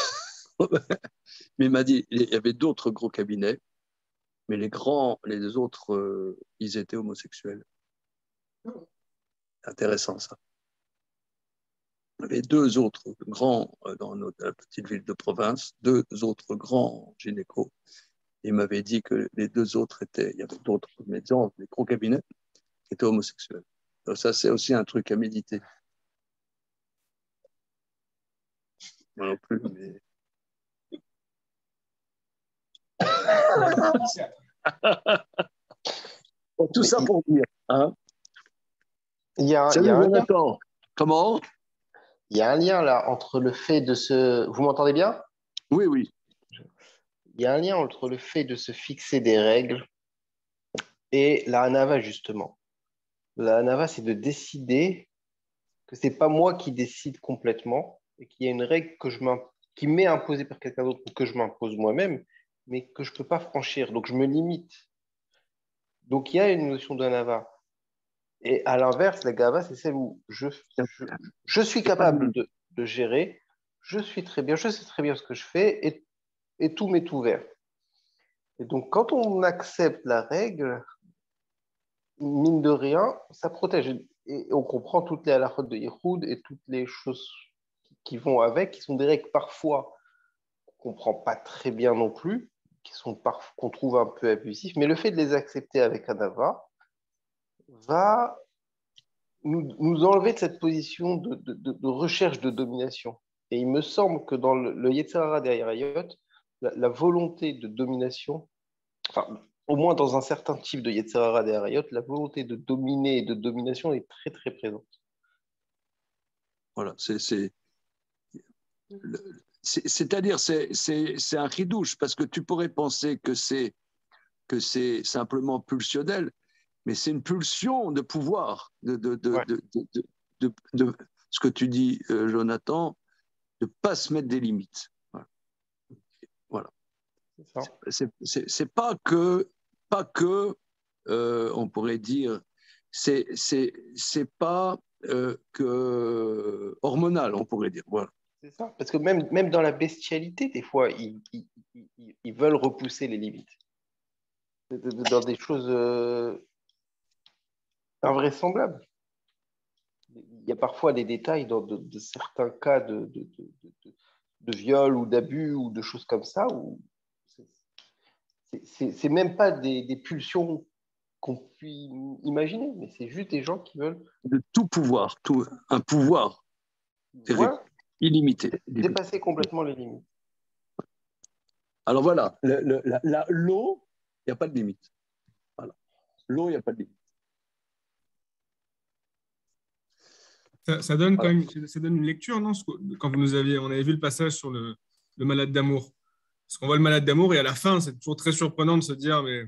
Mais il m'a dit, il y avait d'autres gros cabinets, mais les autres, ils étaient homosexuels. Intéressant, ça. Il y avait deux autres grands, dans la petite ville de province, deux autres grands gynécos. Il m'avait dit que les deux autres il y avait d'autres médecins, des gros cabinets, qui étaient homosexuels. Donc ça, c'est aussi un truc à méditer. Moi non plus, mais... Bon, tout ça pour dire, hein? Il y a un lien. Comment? Il y a un lien là entre le fait de se. Vous m'entendez bien? Oui. Il il y a un lien entre le fait de se fixer des règles et la hanava, justement. La hanava, c'est de décider que ce n'est pas moi qui décide complètement et qu'il y a une règle qui m'est imposée par quelqu'un d'autre ou que je m'impose moi-même, mais que je ne peux pas franchir. Donc, je me limite. Donc, il y a une notion de hanava. Et à l'inverse, la gava, c'est celle où je suis capable de gérer, je sais très bien ce que je fais et tout m'est ouvert. Et donc, quand on accepte la règle, mine de rien, ça protège. Et on comprend toutes les halakhot de Yehoud et toutes les choses qui vont avec, qui sont des règles parfois qu'on ne comprend pas très bien non plus, qu'on trouve un peu abusives, mais le fait de les accepter avec Hanava va nous enlever de cette position de recherche de domination. Et il me semble que dans le Yetzer Hara derrière Hayot, la volonté de domination, enfin, au moins dans un certain type de Yetzer Hara derrière Hayot, la volonté de dominer et de domination est très très présente. Voilà, c'est-à-dire c'est un chidouche, parce que tu pourrais penser que c'est simplement pulsionnel, mais c'est une pulsion de pouvoir, Ouais. de ce que tu dis, Jonathan, de ne pas se mettre des limites. Voilà. C'est pas que, on pourrait dire, c'est pas que hormonal, on pourrait dire. Voilà. C'est ça, parce que même dans la bestialité, des fois, ils veulent repousser les limites. Dans des choses invraisemblables. Il y a parfois des détails dans de certains cas de viol ou d'abus ou de choses comme ça où c'est même pas des pulsions qu'on puisse imaginer, mais c'est juste des gens qui veulent De tout pouvoir, un pouvoir illimité. Dépasser complètement les limites. Alors voilà, l'eau, il n'y a pas de limite. Voilà. L'eau, il n'y a pas de limite. Ça donne quand même, ça donne une lecture, non? Quand on avait vu le passage sur le malade d'amour. Parce qu'on voit le malade d'amour et à la fin, c'est toujours très surprenant de se dire, mais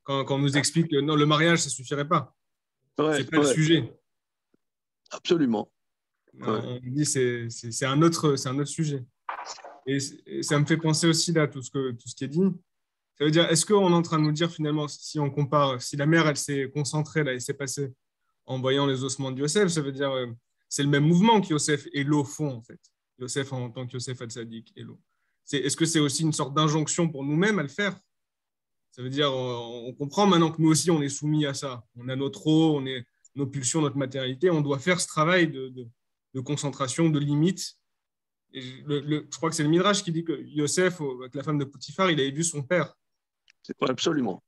quand on nous explique que non, le mariage, ça ne suffirait pas. C'est pas le sujet. Absolument. On dit c'est un autre sujet. Et ça me fait penser aussi là tout ce qui est dit. Ça veut dire, est-ce qu'on est en train de nous dire finalement, si on compare, si la mère elle s'est concentrée là, et s'est passée en voyant les ossements de Yosef, ça veut dire c'est le même mouvement que Yosef et Lo font en fait. Yosef en tant que Yosef al-Sadiq et Lo. Est-ce que c'est aussi une sorte d'injonction pour nous-mêmes à le faire? Ça veut dire, on comprend maintenant que nous aussi on est soumis à ça. On a notre eau, nos pulsions, notre matérialité. On doit faire ce travail de concentration, de limite. Et je crois que c'est le Midrash qui dit que Yosef, avec la femme de Potiphar, il avait vu son père. Absolument.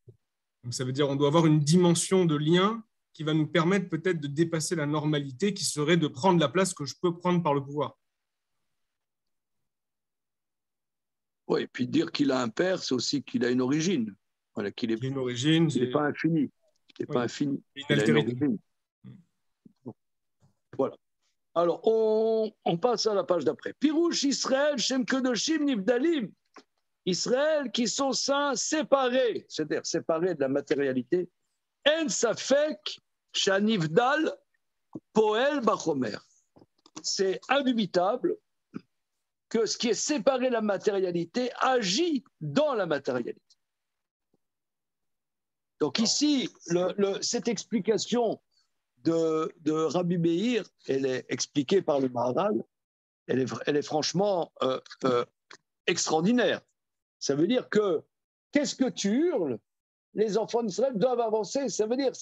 Donc ça veut dire qu'on doit avoir une dimension de lien qui va nous permettre peut-être de dépasser la normalité qui serait de prendre la place que je peux prendre par le pouvoir. Oui, et puis dire qu'il a un père, c'est aussi qu'il a une origine. Voilà, qu'il est, une origine. Il n'est pas infini. Il n'est pas infini. Il a une origine. Voilà. Alors, on passe à la page d'après. Pirouche Israël, Shem Kedoshim Nivdalim. Israël qui sont saints, séparés, c'est-à-dire séparés de la matérialité. En Safek, Shanivdal, Poel Bachomer. C'est indubitable que ce qui est séparé de la matérialité agit dans la matérialité. Donc ici, cette explication de Rabbi Meir, elle est expliquée par le Maharal, elle est franchement extraordinaire. Ça veut dire que, qu'est-ce que tu hurles? Les enfants d'Israël doivent avancer. Ça veut dire,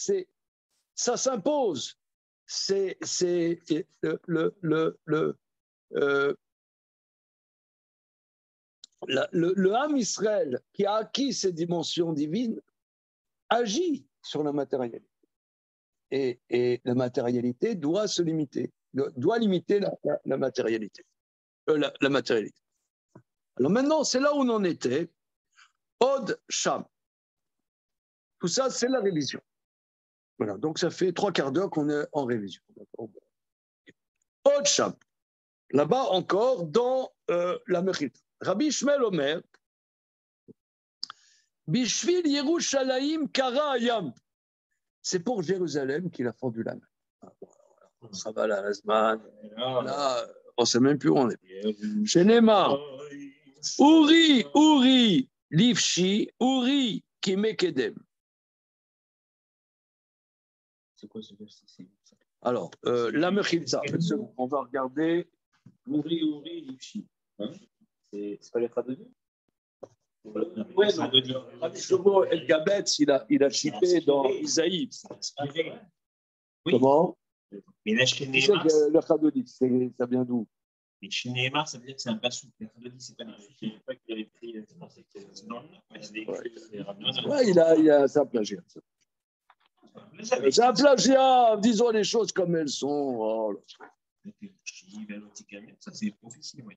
ça s'impose. Le Ham Israël qui a acquis ces dimensions divines agit sur la matérialité. Et la matérialité doit se limiter, doit limiter la matérialité. La matérialité. Alors maintenant, c'est là où on en était. Od Sham. Tout ça, c'est la révision. Voilà, donc ça fait 3/4 d'heure qu'on est en révision. Od Sham. Là-bas encore, dans la Mechita. Rabbi Shmuel Omer, Bishvil Yerushalayim Kara Hayam. C'est pour Jérusalem qu'il a fendu la mer. Ça va là, Lazman. Là, on ne sait même plus où on est. Chez Neymar. Uri, Livshi, Uri, Kimekedem. C'est quoi ce verset? Alors, la Mechilza, on va regarder. Uri, Livshi. Hein? C'est pas les Khadoni? Ouais, Rabbi Shlomo El Gabetz, il a chippé dans Isaïe. Oui. Comment? Mais là, chez Tu sais Neymar, que le Chadodik, ça vient d'où? mais chez Neymar, ça veut dire que c'est un passou. Les Khadoni, c'est pas des filles. Je ne savais pas qu'il avait pris. Je pensais que c'était non. Ouais, il a c'est un plagiat. C'est un plagiat, disons les choses comme elles sont. Oh, là. Ça, c'est prophétie, oui.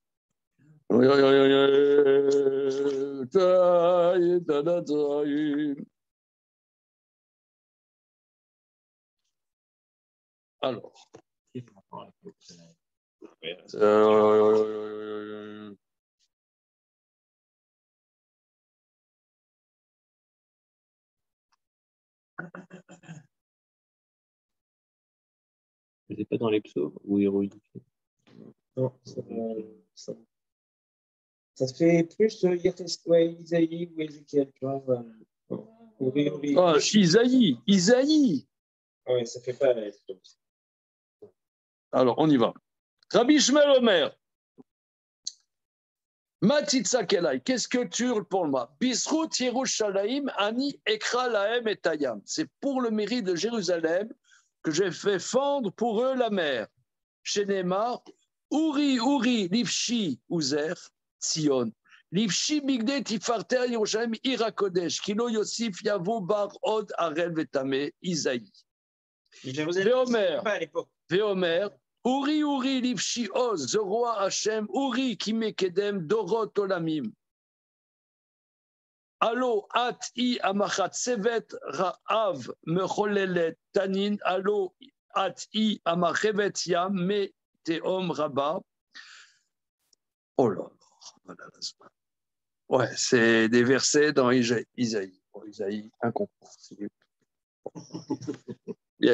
Alors. C'est pas dans les psaumes ou héroïque. Non, ça te fait plus Isaïe ou Ézéchiel, tu vois. Ah, Isaïe. Oui, ça fait pas. Alors, on y va. Rabbi Shmuel Omer. Matitza Kelai, qu'est-ce que tu hurles pour moi? Bisrut Yerushalayim ani ekra lahem et ayam. C'est pour le mérite de Jérusalem que j'ai fait fendre pour eux la mer. Chez Neymar, Uri, Livshi, Uzer, Tzion. Livshi Bigde Tifarter Yerushalayim Ira Kodesh, Kilo Yosif Yavo Bar Od Arel Vetame, Isaïe. Veomer, Uri, Livshi Oz, the roi Hashem, Uri Kimekedem, Dorot Olamim. Allo, At-I Amachat Sevet, Ra'av, Mecholelet, Tanin, Allo, At-I Amachevet Yam, Me Teom Rabba. Oh là là, ouais, c'est des versets dans Isaïe. Isaïe, incompréhensible. Il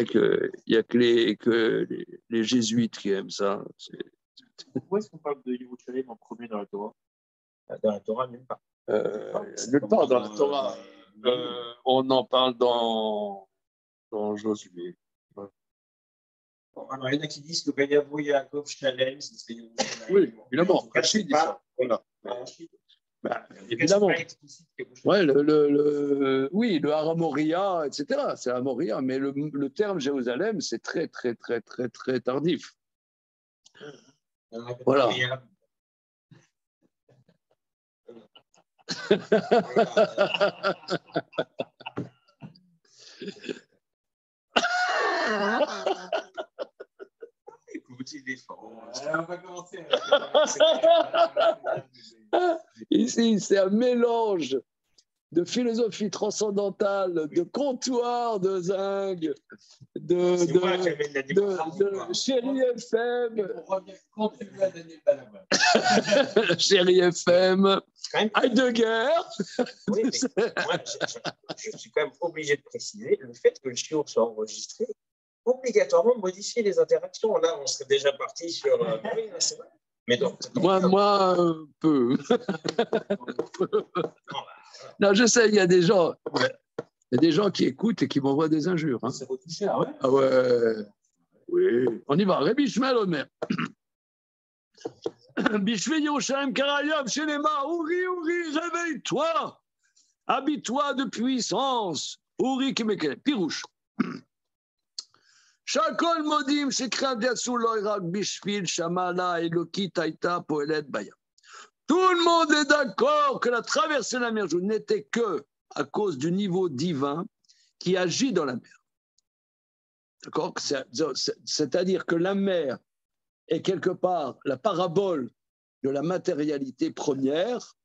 n'y a que les jésuites qui aiment ça. Pourquoi est-ce qu'on parle de Yerushalayim en premier dans la Torah? Dans la Torah, même pas. Nulle part dans la Torah. On en parle dans Josué. Ouais. Bon, alors, il y en a qui disent que Gayavo Yaakov Shalem, c'est Yerushalayim. Oui, évidemment. Rachid dit ça. Voilà. Bah, évidemment. Ouais, oui, le Haramoria, etc. C'est Haramoria, mais le terme Jérusalem, c'est très, très, très, très, très tardif. Voilà. Écoute, il est fort. On va commencer. Ici, c'est un mélange de philosophie transcendantale, de comptoir de zinc, de Chéri FM, Chéri FM, Heidegger. Oui, mais moi, je suis quand même obligé de préciser le fait que le shiur soit enregistré obligatoirement modifier les interactions. Là, on serait déjà parti sur. Oui, c'est vrai. Mais donc, moi peu. Non, je sais, il y a des gens qui écoutent et qui m'envoient des injures. Hein. C'est retouché, ah ouais? Ah ouais. Oui. On y va. Rabbi Shmuel Omer. Bishvi Yerushalayim Karayam Shenema. Uri, réveille-toi. Habille-toi de puissance. Uri Kimekel. Pirouche. Shakol Modim Shekrat Yatsu Loirak Bishvil Shamala Eloki Taita Poelet Baya. Tout le monde est d'accord que la traversée de la mer Jaune n'était que à cause du niveau divin qui agit dans la mer. D'accord? C'est-à-dire que la mer est quelque part la parabole de la matérialité première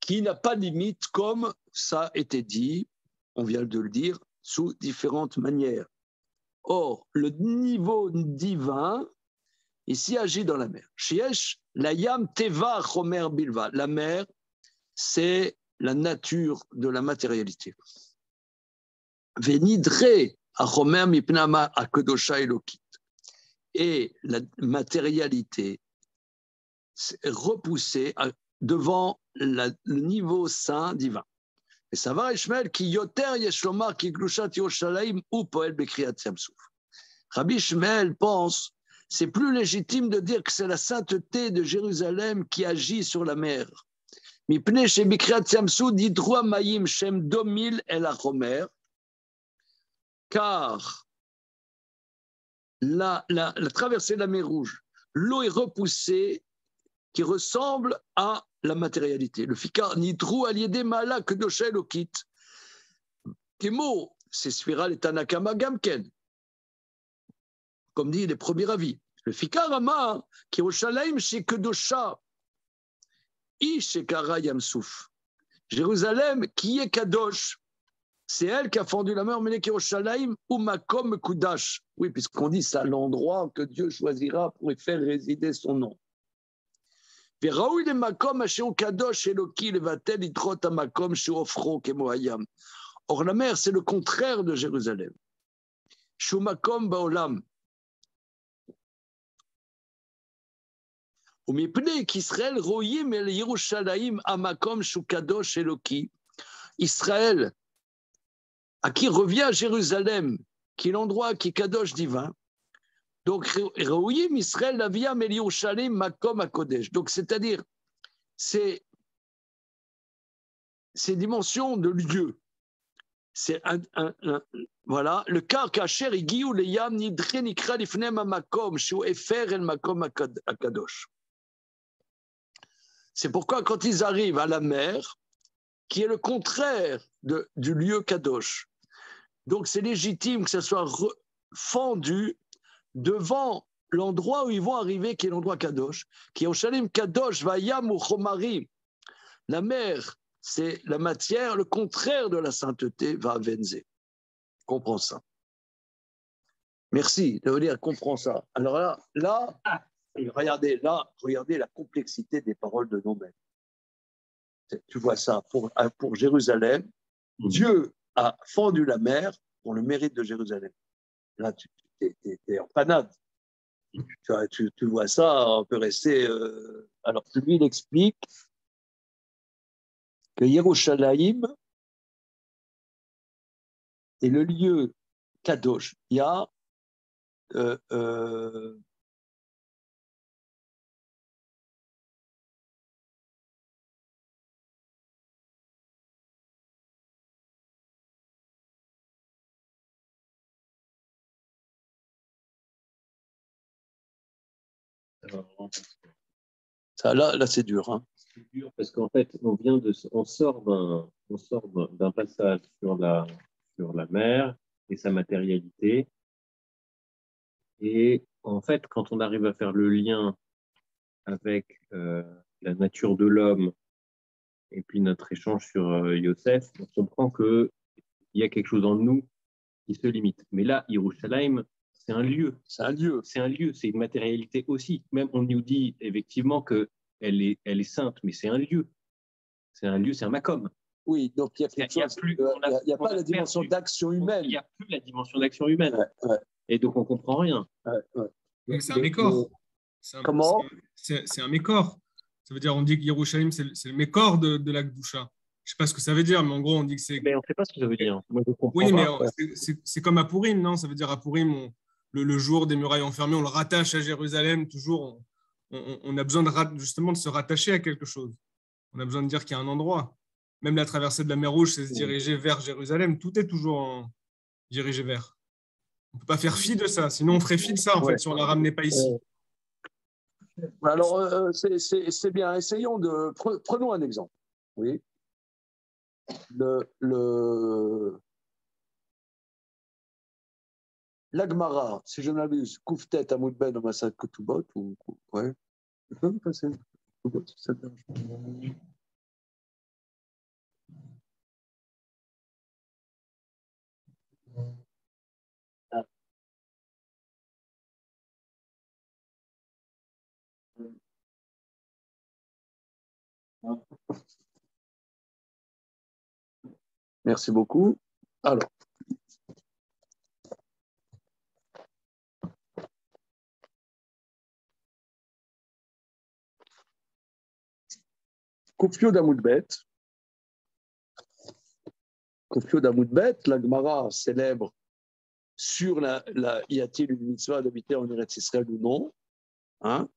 qui n'a pas de limite, comme ça a été dit, on vient de le dire, sous différentes manières. Or, le niveau divin, ici, agit dans la mer. Shiesh, la yam teva chomer bilva. La mer, c'est la nature de la matérialité. Vénidré à Romer Mipnama à Kedosha Elokit. Et la matérialité est repoussée devant le niveau saint divin. Et ça va, Ishmael, qui yoter yeshlomar ki glushat Yerushalayim ou poel bekriyat Yamsouf. Rabbi Ishmael pense c'est plus légitime de dire que c'est la sainteté de Jérusalem qui agit sur la mer. Mipnei shebikriyat Yamsouf didrua mayim shem domil el achomer, car la traversée de la mer Rouge, l'eau est repoussée qui ressemble à la matérialité. Le fikar nidrou aliédé mala que dosha elokit. Kemo, c'est spiral et tanakama gamken. Comme dit les premiers avis. Le fikar ama qui Yerushalayim chez kedosha i shekara yamsouf. Jérusalem qui est kadosh. C'est elle qui a fendu la mer, mais Yerushalayim ou makom kudash. Oui, puisqu'on dit c'est l'endroit que Dieu choisira pour y faire résider son nom. Or la mer, c'est le contraire de Jérusalem. Shumakom baolam. qu'Israël royim el Yerushalayim amakom shukadosh eloki. Israël, à qui revient Jérusalem, qui est l'endroit qui est kadosh divin. Donc, royim Israël laviam el Yerushalayim makom akodesh. Donc, c'est-à-dire, c'est dimension de lieu. C'est voilà, le car kasher igiu le yam nidre nikra lifnem amakom shu efer el makom akadosh. C'est pourquoi quand ils arrivent à la mer, qui est le contraire du lieu kadosh, donc c'est légitime que ça soit fendu devant l'endroit où ils vont arriver, qui est l'endroit kadosh, qui est au Shalim kadosh vayam ou chomarim. La mer, c'est la matière, le contraire de la sainteté, va venzer. Comprends ça. Merci de dire comprends ça. Alors là, regardez la complexité des paroles de Nobel. Tu vois ça, pour Jérusalem, Dieu a fendu la mer pour le mérite de Jérusalem. Là, tu es en panade. Tu vois ça, on peut rester... Alors, lui, il explique que Yerushalayim est le lieu kadosh. Il y a ça, là c'est dur. Hein. C'est dur parce qu'en fait, on sort d'un passage sur la mer et sa matérialité. Et en fait, quand on arrive à faire le lien avec la nature de l'homme et puis notre échange sur Yosef, on comprend qu'il y a quelque chose en nous qui se limite. Mais là, Yerushalayim, c'est un lieu. C'est une matérialité aussi. Même on nous dit effectivement qu'elle est sainte, mais c'est un lieu. C'est un makom. Oui, donc il y a quelque chose. Il n'y a pas la dimension d'action humaine. Il n'y a plus la dimension d'action humaine. Ouais. Et donc on ne comprend rien. Mais c'est un mécor. Comment ? C'est un mécor. Ça veut dire, on dit que Yerushalayim, c'est le mécor de la Gdusha. Je ne sais pas ce que ça veut dire, mais en gros, on dit que c'est. Mais on ne sait pas ce que ça veut dire. Moi, je comprends oui, pas. Mais c'est comme à Purim, non ? Ça veut dire à Purim, le jour des murailles enfermées, on le rattache à Jérusalem. Toujours, on a besoin justement de se rattacher à quelque chose. On a besoin de dire qu'il y a un endroit. Même la traversée de la mer Rouge, c'est se diriger vers Jérusalem. Tout est toujours dirigé vers. On ne peut pas faire fi de ça. Sinon, on ferait fi de ça, en fait, si on ne la ramenait pas ici. Alors, c'est bien. Essayons de... Prenons un exemple. Oui. L'Agmara, si je n'abuse, Kouftet, Amoudben, Amassad, Kotubot, ou... Ouais. Je peux me passer Kotubot, ça te dérange. Merci beaucoup. Alors, Kufio d'Amoudbet. Kufio d'Amoudbet, la Gemara célèbre sur y a-t-il une mitzvah d'habiter en Eretz Israël ou non, hein?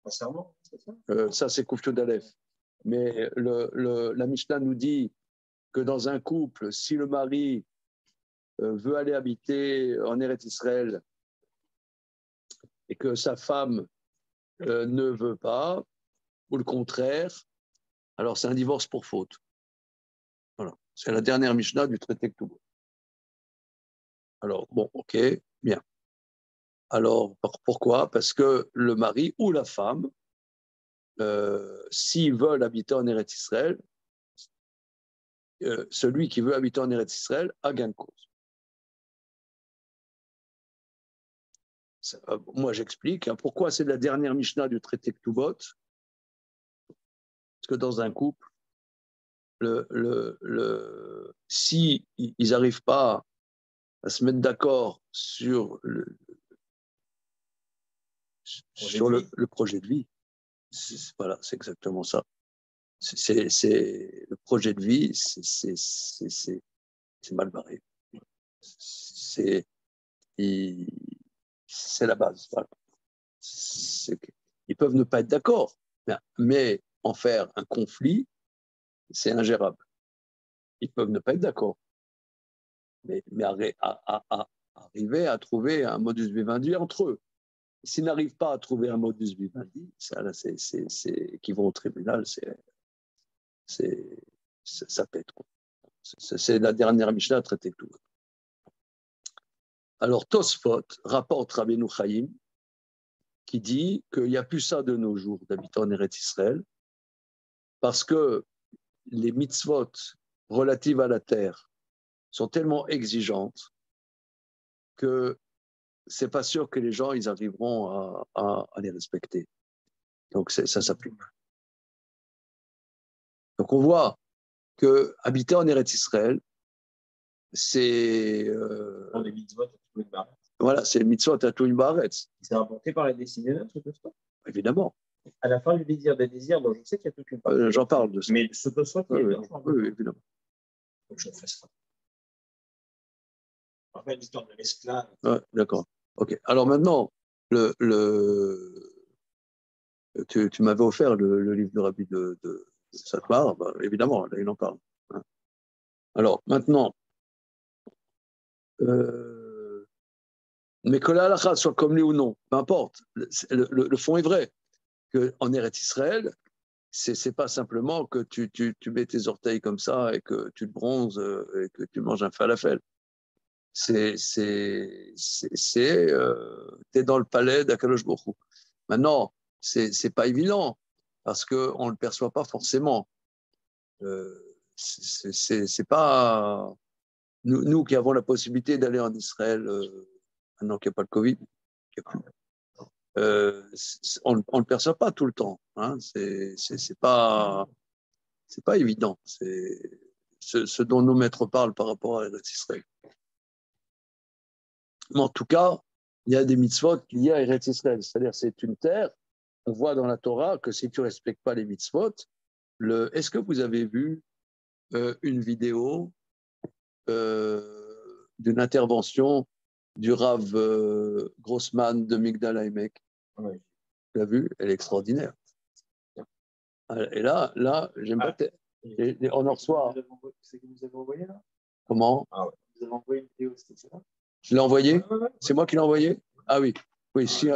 Sincèrement, c'est ça? Ça, c'est Kufio d'Aleph. Mais la Mishnah nous dit que dans un couple, si le mari veut aller habiter en Eretz Israël et que sa femme ne veut pas, ou le contraire, alors c'est un divorce pour faute. Voilà. C'est la dernière Mishnah du traité Ketubot. Alors, bon, ok, bien. Alors, pourquoi? Parce que le mari ou la femme, s'ils veulent habiter en Eretz Israël, celui qui veut habiter en Eretz Israël a gain de cause. Moi, j'explique pourquoi c'est la dernière Mishnah du traité Ketubot. Parce que dans un couple, si ils n'arrivent pas à se mettre d'accord sur le projet de vie, voilà, c'est exactement ça. C'est le projet de vie, c'est mal barré. C'est la base. Voilà. Ils peuvent ne pas être d'accord, mais en faire un conflit, c'est ingérable. Ils peuvent ne pas être d'accord, mais arriver à trouver un modus vivendi entre eux. S'ils n'arrivent pas à trouver un modus vivendi, qu'ils vont au tribunal, ça pète. C'est la dernière Mishnah à traiter tout. Alors, Tosfot rapporte Rabbeinu Chaim qui dit qu'il n'y a plus ça de nos jours d'habitants en Eretz Israël parce que les mitzvot relatives à la terre sont tellement exigeantes que c'est pas sûr que les gens ils arriveront à les respecter. Donc, ça s'applique. Donc, on voit que habiter en Eretz Israël, c'est les mitzvot à tout une barre. Voilà, c'est le mitzvot à tout une baretz. C'est inventé par les décideurs, ce Tosfot? Évidemment. À la fin du désir des désirs, bon, je sais qu'il y a toute une partie. J'en parle de ça. Mais ce Tosfot, oui, évidemment. Donc je fais ça. En fait, l'histoire de l'esclave. Ouais, d'accord. Ok. Alors maintenant, tu m'avais offert le livre de Rabbi de Satmar, bah, évidemment, là, il en parle. Hein. Alors maintenant, mais que la halakha soit comme lui ou non, peu importe. Le fond est vrai. En Eretz Israël, c'est pas simplement que tu mets tes orteils comme ça et que tu te bronzes et que tu manges un falafel. T'es dans le palais d'Akadosh Baruch Hu. Maintenant, c'est pas évident parce qu'on le perçoit pas forcément. C'est pas nous qui avons la possibilité d'aller en Israël maintenant qu'il n'y a pas le Covid, on ne le perçoit pas tout le temps. Hein. C'est pas évident. C'est ce dont nos maîtres parlent par rapport à Eretz Israël. Mais en tout cas, il y a des mitzvot liés à Eretz Israël. C'est-à-dire c'est une terre. On voit dans la Torah que si tu ne respectes pas les mitzvot, est-ce que vous avez vu une vidéo d'une intervention du Rav Grossman de Migdal HaEmek? Oui. Tu l'as vu? Elle est extraordinaire. Et là j'aime pas. On en reçoit. C'est que vous avez envoyé là? Comment? Ah ouais. Vous avez envoyé une vidéo, c'était ça? Je l'ai envoyé? Ouais. C'est moi qui l'ai envoyé? Ah oui. Oui, si, oui.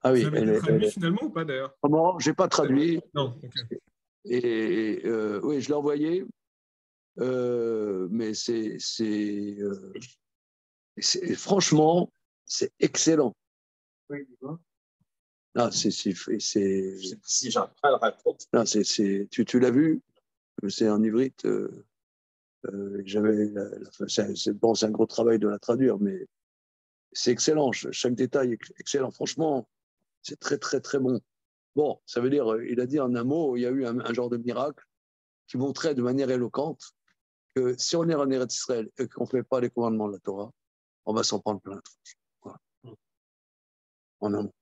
Ah oui. Vous avez traduit finalement ou pas d'ailleurs? Comment? Je n'ai pas traduit. Non, ok. Et oui, je l'ai envoyé. Mais franchement, c'est excellent. Oui, dis-moi. Ah, si j'arrive pas à le raconter. Non, tu l'as vu? C'est en ivrite. C'est un gros travail de la traduire, mais c'est excellent. Chaque détail est excellent. Franchement, c'est très, très, très bon. Bon, ça veut dire, il a dit en un mot, il y a eu un genre de miracle. qui montrait de manière éloquente que si on est en Eretz Israël et qu'on ne fait pas les commandements de la Torah, on va s'en prendre plein la tronche. Voilà. En amont.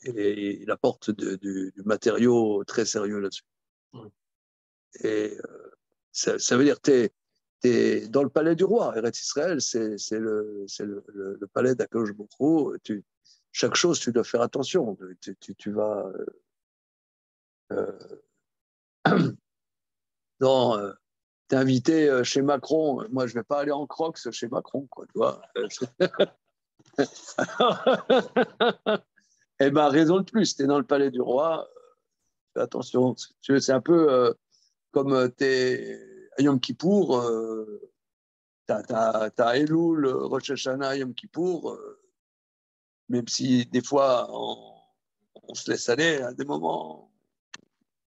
Et il apporte du matériau très sérieux là-dessus. Et ça veut dire que tu es dans le palais du roi. Eretz Israël, c'est le palais d'Akadosh Baruch Hu. Chaque chose, tu dois faire attention. Tu vas. Non, t'es invité chez Macron. Moi, je ne vais pas aller en crocs chez Macron, quoi, tu vois. Eh bien, raison de plus, tu es dans le palais du roi. Fais attention. C'est un peu comme tu es à Yom Kippour. T'as Elul, Rosh Hashanah, Yom Kippour. Même si des fois, on se laisse aller à des moments.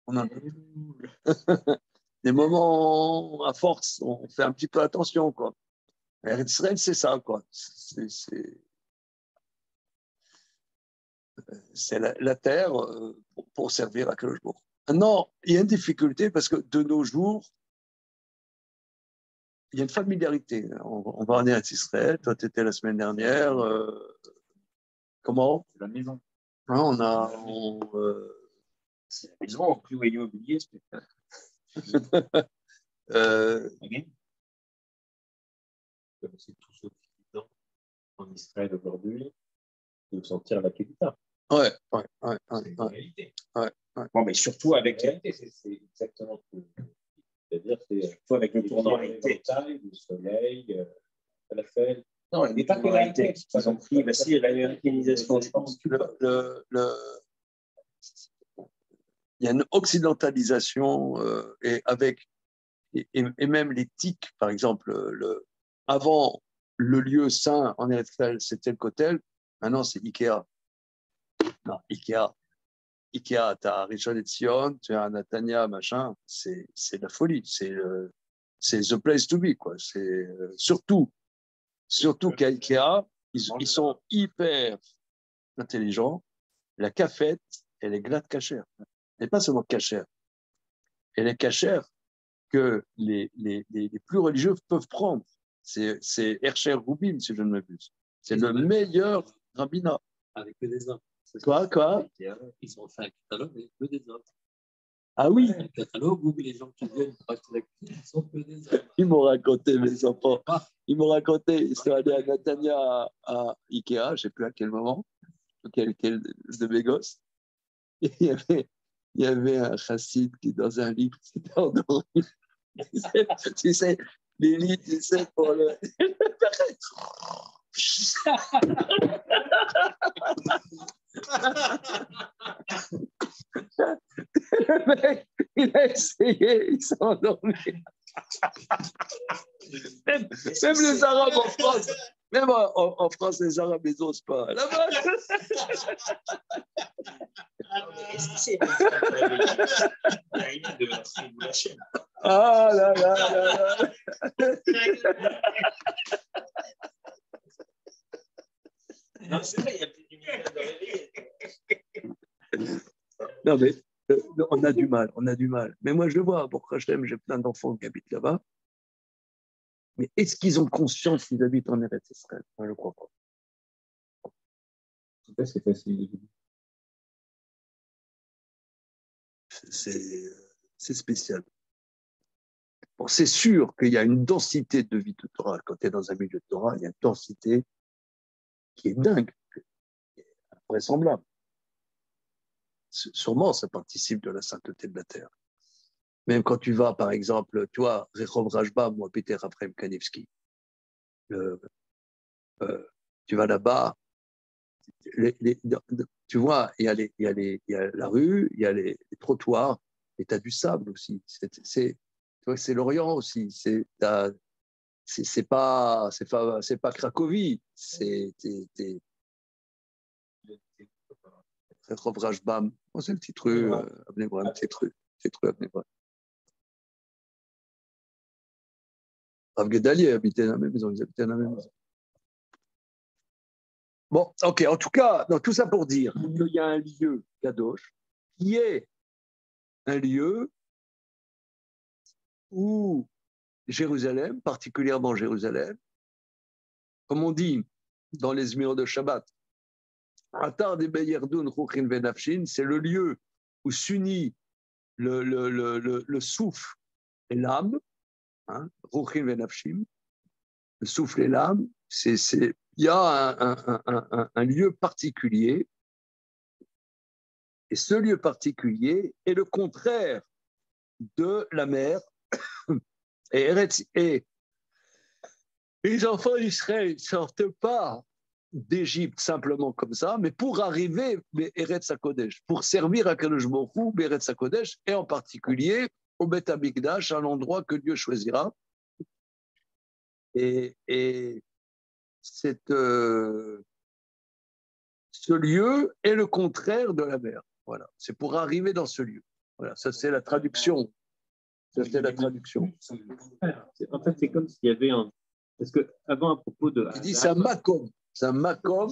On a des moments, à force, on fait un petit peu attention, quoi. Eretz Israël, c'est ça, quoi. C'est la terre pour servir à Kadosh Baruch Hu. Maintenant, il y a une difficulté parce que de nos jours, il y a une familiarité. On va en Eretz Israël. Toi, tu étais la semaine dernière. Comment? La maison. On a. C'est la maison au plus immobilier, c'est tout ce qui est en Israël aujourd'hui de sentir la Kévita. Ouais. C'est une réalité. Ouais. Bon, mais surtout avec la réalité, c'est exactement ce que c'est-à-dire, c'est surtout avec le tournant réalité, le soleil, la fête. Non, il n'est pas que la réalité. Ils ont pris, si, l'américanisation, je pense. Il y a une occidentalisation et même les tics, par exemple, avant le lieu saint en Israël, c'était le Kotel, maintenant c'est Ikea. Non, Ikea, tu as Rishon LeZion, tu as Natania, machin, c'est de la folie, c'est the place to be, quoi. C'est surtout qu'à Ikea, ils sont hyper intelligents. La cafette, elle est glatte cachère. Elle n'est pas seulement cachère. Elle est cachère que les plus religieux peuvent prendre. C'est Hercher Rubin, si je ne m'abuse. C'est le meilleur rabbinat. Avec que des hommes. Quoi? Ils ont fait un catalogue avec que des hommes. Ah oui? Un catalogue où les gens qui viennent pour acheter la cuisine, ils sont que des hommes. Ils m'ont raconté, mes enfants. Ils m'ont raconté, ils sont allés à Natania, à Ikea, je ne sais plus à quel moment, quel de mes gosses. Et il y avait un chassid qui, dans un lit, s'était endormi. Tu sais, les lits, tu sais, pour le. Le mec, il a essayé, il s'est endormi. Même les Arabes en France, même en France, les Arabes, ils n'osent pas. Là-bas. Est-ce que c'est la chaîne? Ah là là là là. Non, c'est vrai, il y a plus d'une minute de réveiller. Non, mais on a du mal. Mais moi, je le vois, pour Hachem, j'ai plein d'enfants qui habitent là-bas. Mais est-ce qu'ils ont conscience qu'ils habitent en Eretz Israël? Moi, je ne crois pas. En tout cas, c'est facile. C'est spécial. Bon, c'est sûr qu'il y a une densité de vie de Torah. Quand tu es dans un milieu de Torah, il y a une densité qui est dingue, invraisemblable. Sûrement, ça participe de la sainteté de la terre. Même quand tu vas, par exemple, toi, Rehov Rashbam ou Peter Raphaël Kanevski, tu vas là-bas, tu vois, il y a la rue, il y a les trottoirs, et tu as du sable aussi. C'est l'Orient aussi. C'est pas Cracovie. C'est Rehov Rashbam. Oh, c'est une petite rue, Abnebra, une petite rue Abnebra. Rav Gedali habitait dans la même maison, ils habitaient dans la même maison. Bon, ok, en tout cas, tout ça pour dire qu'il y a un lieu, Kadosh, qui est un lieu ou Jérusalem, particulièrement Jérusalem, comme on dit dans les murs de Shabbat, Atar de Beyerdun Ruchin Venafshin, c'est le lieu où s'unit le souffle et l'âme, hein, Ruchin Venafshin, le souffle et l'âme, il y a un lieu particulier, et ce lieu particulier est le contraire de la mer. Et les enfants d'Israël ne sortent pas d'Égypte simplement comme ça, mais pour arriver à Eretz HaKodesh, pour servir à Kadosh Baruch Hu, Eretz HaKodesh, et en particulier au Beth Amikdash, un endroit que Dieu choisira. Et ce lieu est le contraire de la mer. Voilà, c'est pour arriver dans ce lieu. Voilà, ça c'est la traduction. Ça c'est la traduction. En fait, c'est comme s'il y avait un. Parce que avant, à propos de. Il dit c'est un makom. C'est un makom.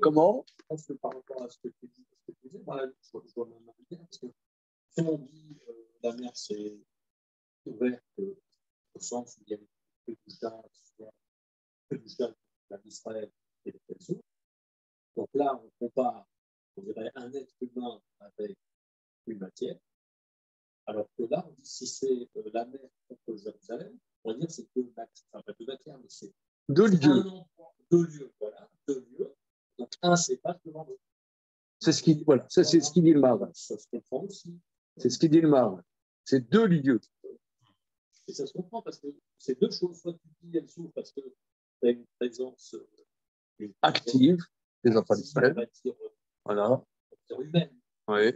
Comment? Je pense que par rapport à ce que tu disais, voilà, je vois même bien, parce que si on dit la mer c'est ouverte au sens où il y a que du char d'Israël et des personnes. Donc là, on compare, on dirait, un être humain avec une matière. Alors que là, on dit si c'est la mer contre Jérusalem, on va dire c'est deux matières, enfin pas deux matières, mais c'est deux lieux. Deux lieux, voilà, deux lieux. Donc un s'efface devant l'autre. C'est ce qu'il voilà, ça c'est ce qu'il dit le Maharal. Ça se comprend aussi. C'est ce qu'il dit le Maharal. C'est deux lieux. Et ça se comprend parce que c'est deux choses. Soit tu dis elles s'ouvrent parce que tu as une présence active des enfants d'Israël. Voilà. Humaine. Oui.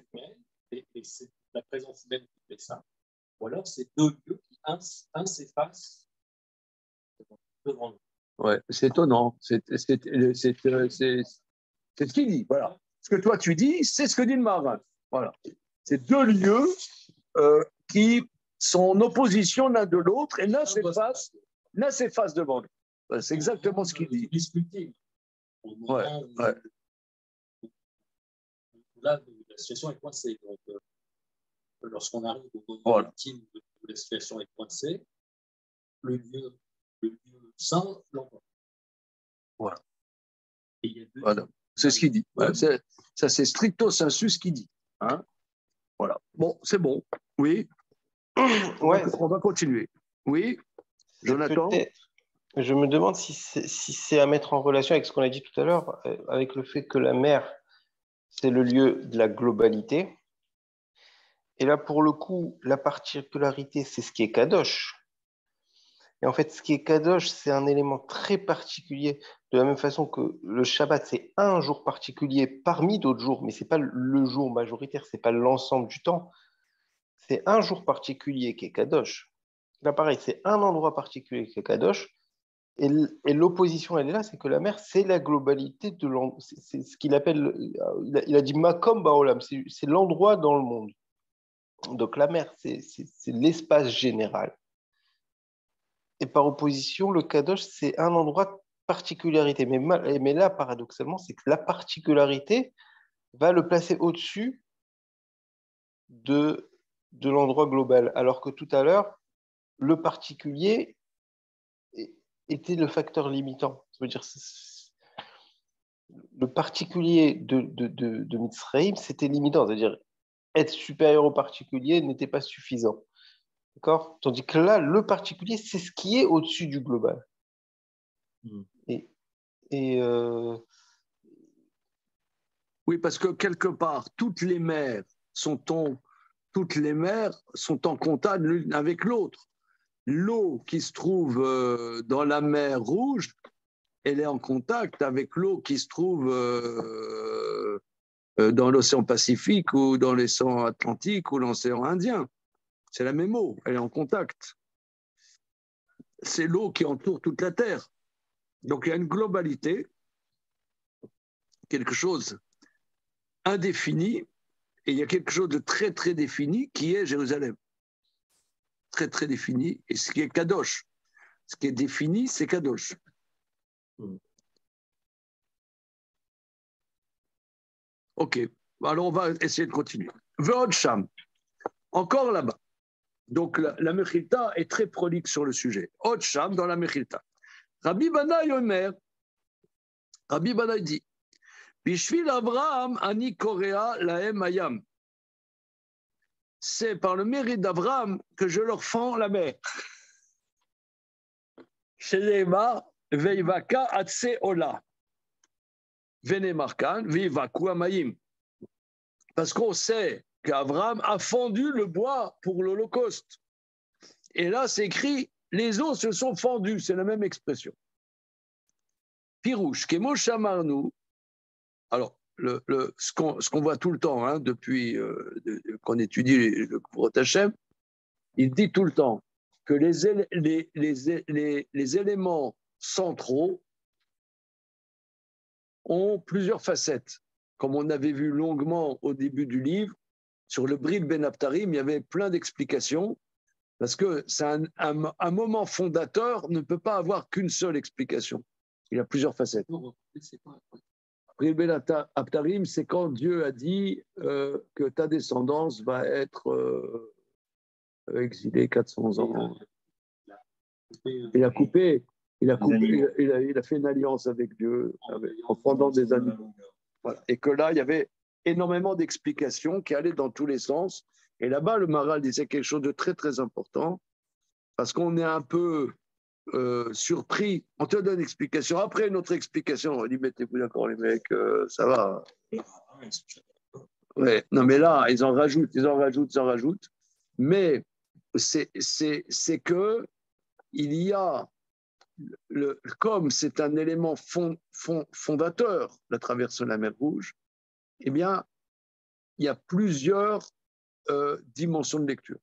Et c'est la présence humaine qui fait ça. Ou alors c'est deux lieux qui, un s'efface devant l'autre. Ouais, c'est étonnant. C'est ce qu'il dit. Voilà. Ce que toi tu dis, c'est ce que dit le Maharal. Voilà. C'est deux lieux qui sont en opposition l'un de l'autre et l'un s'efface devant l'autre. Voilà, c'est exactement ce qu'il dit. Ouais. Là, la situation est coincée. Donc, lorsqu'on arrive au moment ultime où la situation est coincée, le lieu sans l'endroit. Voilà. Voilà. C'est ce qu'il dit. Voilà. Ça, c'est stricto sensu ce qu'il dit. Hein, voilà. Bon, c'est bon. Oui. Ouais. On va continuer. Oui. Jonathan. Je me demande si c'est à mettre en relation avec ce qu'on a dit tout à l'heure, avec le fait que la mer, c'est le lieu de la globalité. Et là, pour le coup, la particularité, c'est ce qui est Kadosh. Et en fait, ce qui est Kadosh, c'est un élément très particulier. De la même façon que le Shabbat, c'est un jour particulier parmi d'autres jours, mais ce n'est pas le jour majoritaire, ce n'est pas l'ensemble du temps. C'est un jour particulier qui est Kadosh. Là, pareil, c'est un endroit particulier qui est Kadosh. Et l'opposition, elle est là, c'est que la mer, c'est la globalité de l'endroit. C'est ce qu'il appelle, il a dit Makom Baolam, c'est l'endroit dans le monde. Donc la mer, c'est l'espace général. Et par opposition, le Kadosh, c'est un endroit de particularité. Mais là, paradoxalement, c'est que la particularité va le placer au-dessus de l'endroit global. Alors que tout à l'heure, le particulier était le facteur limitant. Ça veut dire le particulier de Mitzrayim, c'était limitant. C'est-à-dire être supérieur au particulier n'était pas suffisant. D'accord? Tandis que là, le particulier, c'est ce qui est au-dessus du global. Oui, parce que quelque part, toutes les mers sont en contact l'une avec l'autre. L'eau qui se trouve dans la mer Rouge, elle est en contact avec l'eau qui se trouve dans l'océan Pacifique ou dans l'océan Atlantique ou l'océan Indien. C'est la même eau, elle est en contact. C'est l'eau qui entoure toute la Terre. Donc il y a une globalité, quelque chose indéfini, et il y a quelque chose de très très défini qui est Jérusalem. Très très défini, et ce qui est Kadosh. Ce qui est défini, c'est Kadosh. Ok, alors on va essayer de continuer. Ve'od Sham, encore là-bas. Donc la Mechilta est très prolixe sur le sujet. Hot Sham dans la Mechilta. Rabbi Banaï Omer, Rabbi Banaï dit, Bishvil Abraham ani Korea lahem ayam. C'est par le mérite d'Abraham que je leur fends la mer. Shelema veivaka atse ola. Venemarkan veivaku amayim. Parce qu'on sait qu'Abraham a fendu le bois pour l'Holocauste. Et là, c'est écrit, les eaux se sont fendues, c'est la même expression. Pirouche, Kemo Shamarnu. Alors, ce qu'on voit tout le temps, hein, depuis qu'on étudie le Kvorot Hashem, il dit tout le temps que les éléments centraux ont plusieurs facettes. Comme on avait vu longuement au début du livre, sur le Brit Ben Abtarim, il y avait plein d'explications, parce que c'est un moment fondateur ne peut pas avoir qu'une seule explication. Il a plusieurs facettes. Brit Ben Abtarim, c'est quand Dieu a dit que ta descendance va être exilée 400 ans. Il a fait une alliance avec Dieu en pendant des années. Voilà. Et que là, il y avait énormément d'explications qui allaient dans tous les sens. Et là-bas, le Maharal disait quelque chose de très, très important, parce qu'on est un peu surpris. On te donne une explication. Après, une autre explication. On dit, mettez-vous d'accord, les mecs, ça va. Ouais. Non, mais là, ils en rajoutent. Mais c'est que il y a, comme c'est un élément fondateur, la traversée de la mer Rouge, eh bien, il y a plusieurs dimensions de lecture.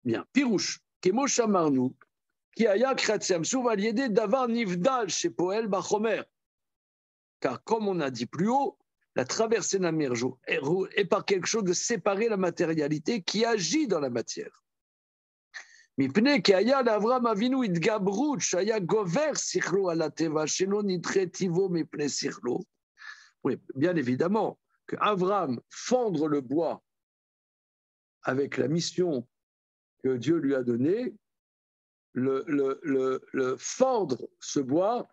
Bien. Pirouche, Kemo Shamarnu, qui aya Kratsiam Souvaliédé Davar Nivdal chez Poel Bachomer. Car comme on a dit plus haut, la traversée de la mer Rouge est par quelque chose de séparé la matérialité qui agit dans la matière. מפני כי היה לאברהם אבינו התגברות שהיה גובר שכלו על הטבע שלא נדחה טיבו מפני שכלו. Oui, bien évidemment que Abraham fendre le bois avec la mission que Dieu lui a donnée, le fendre ce bois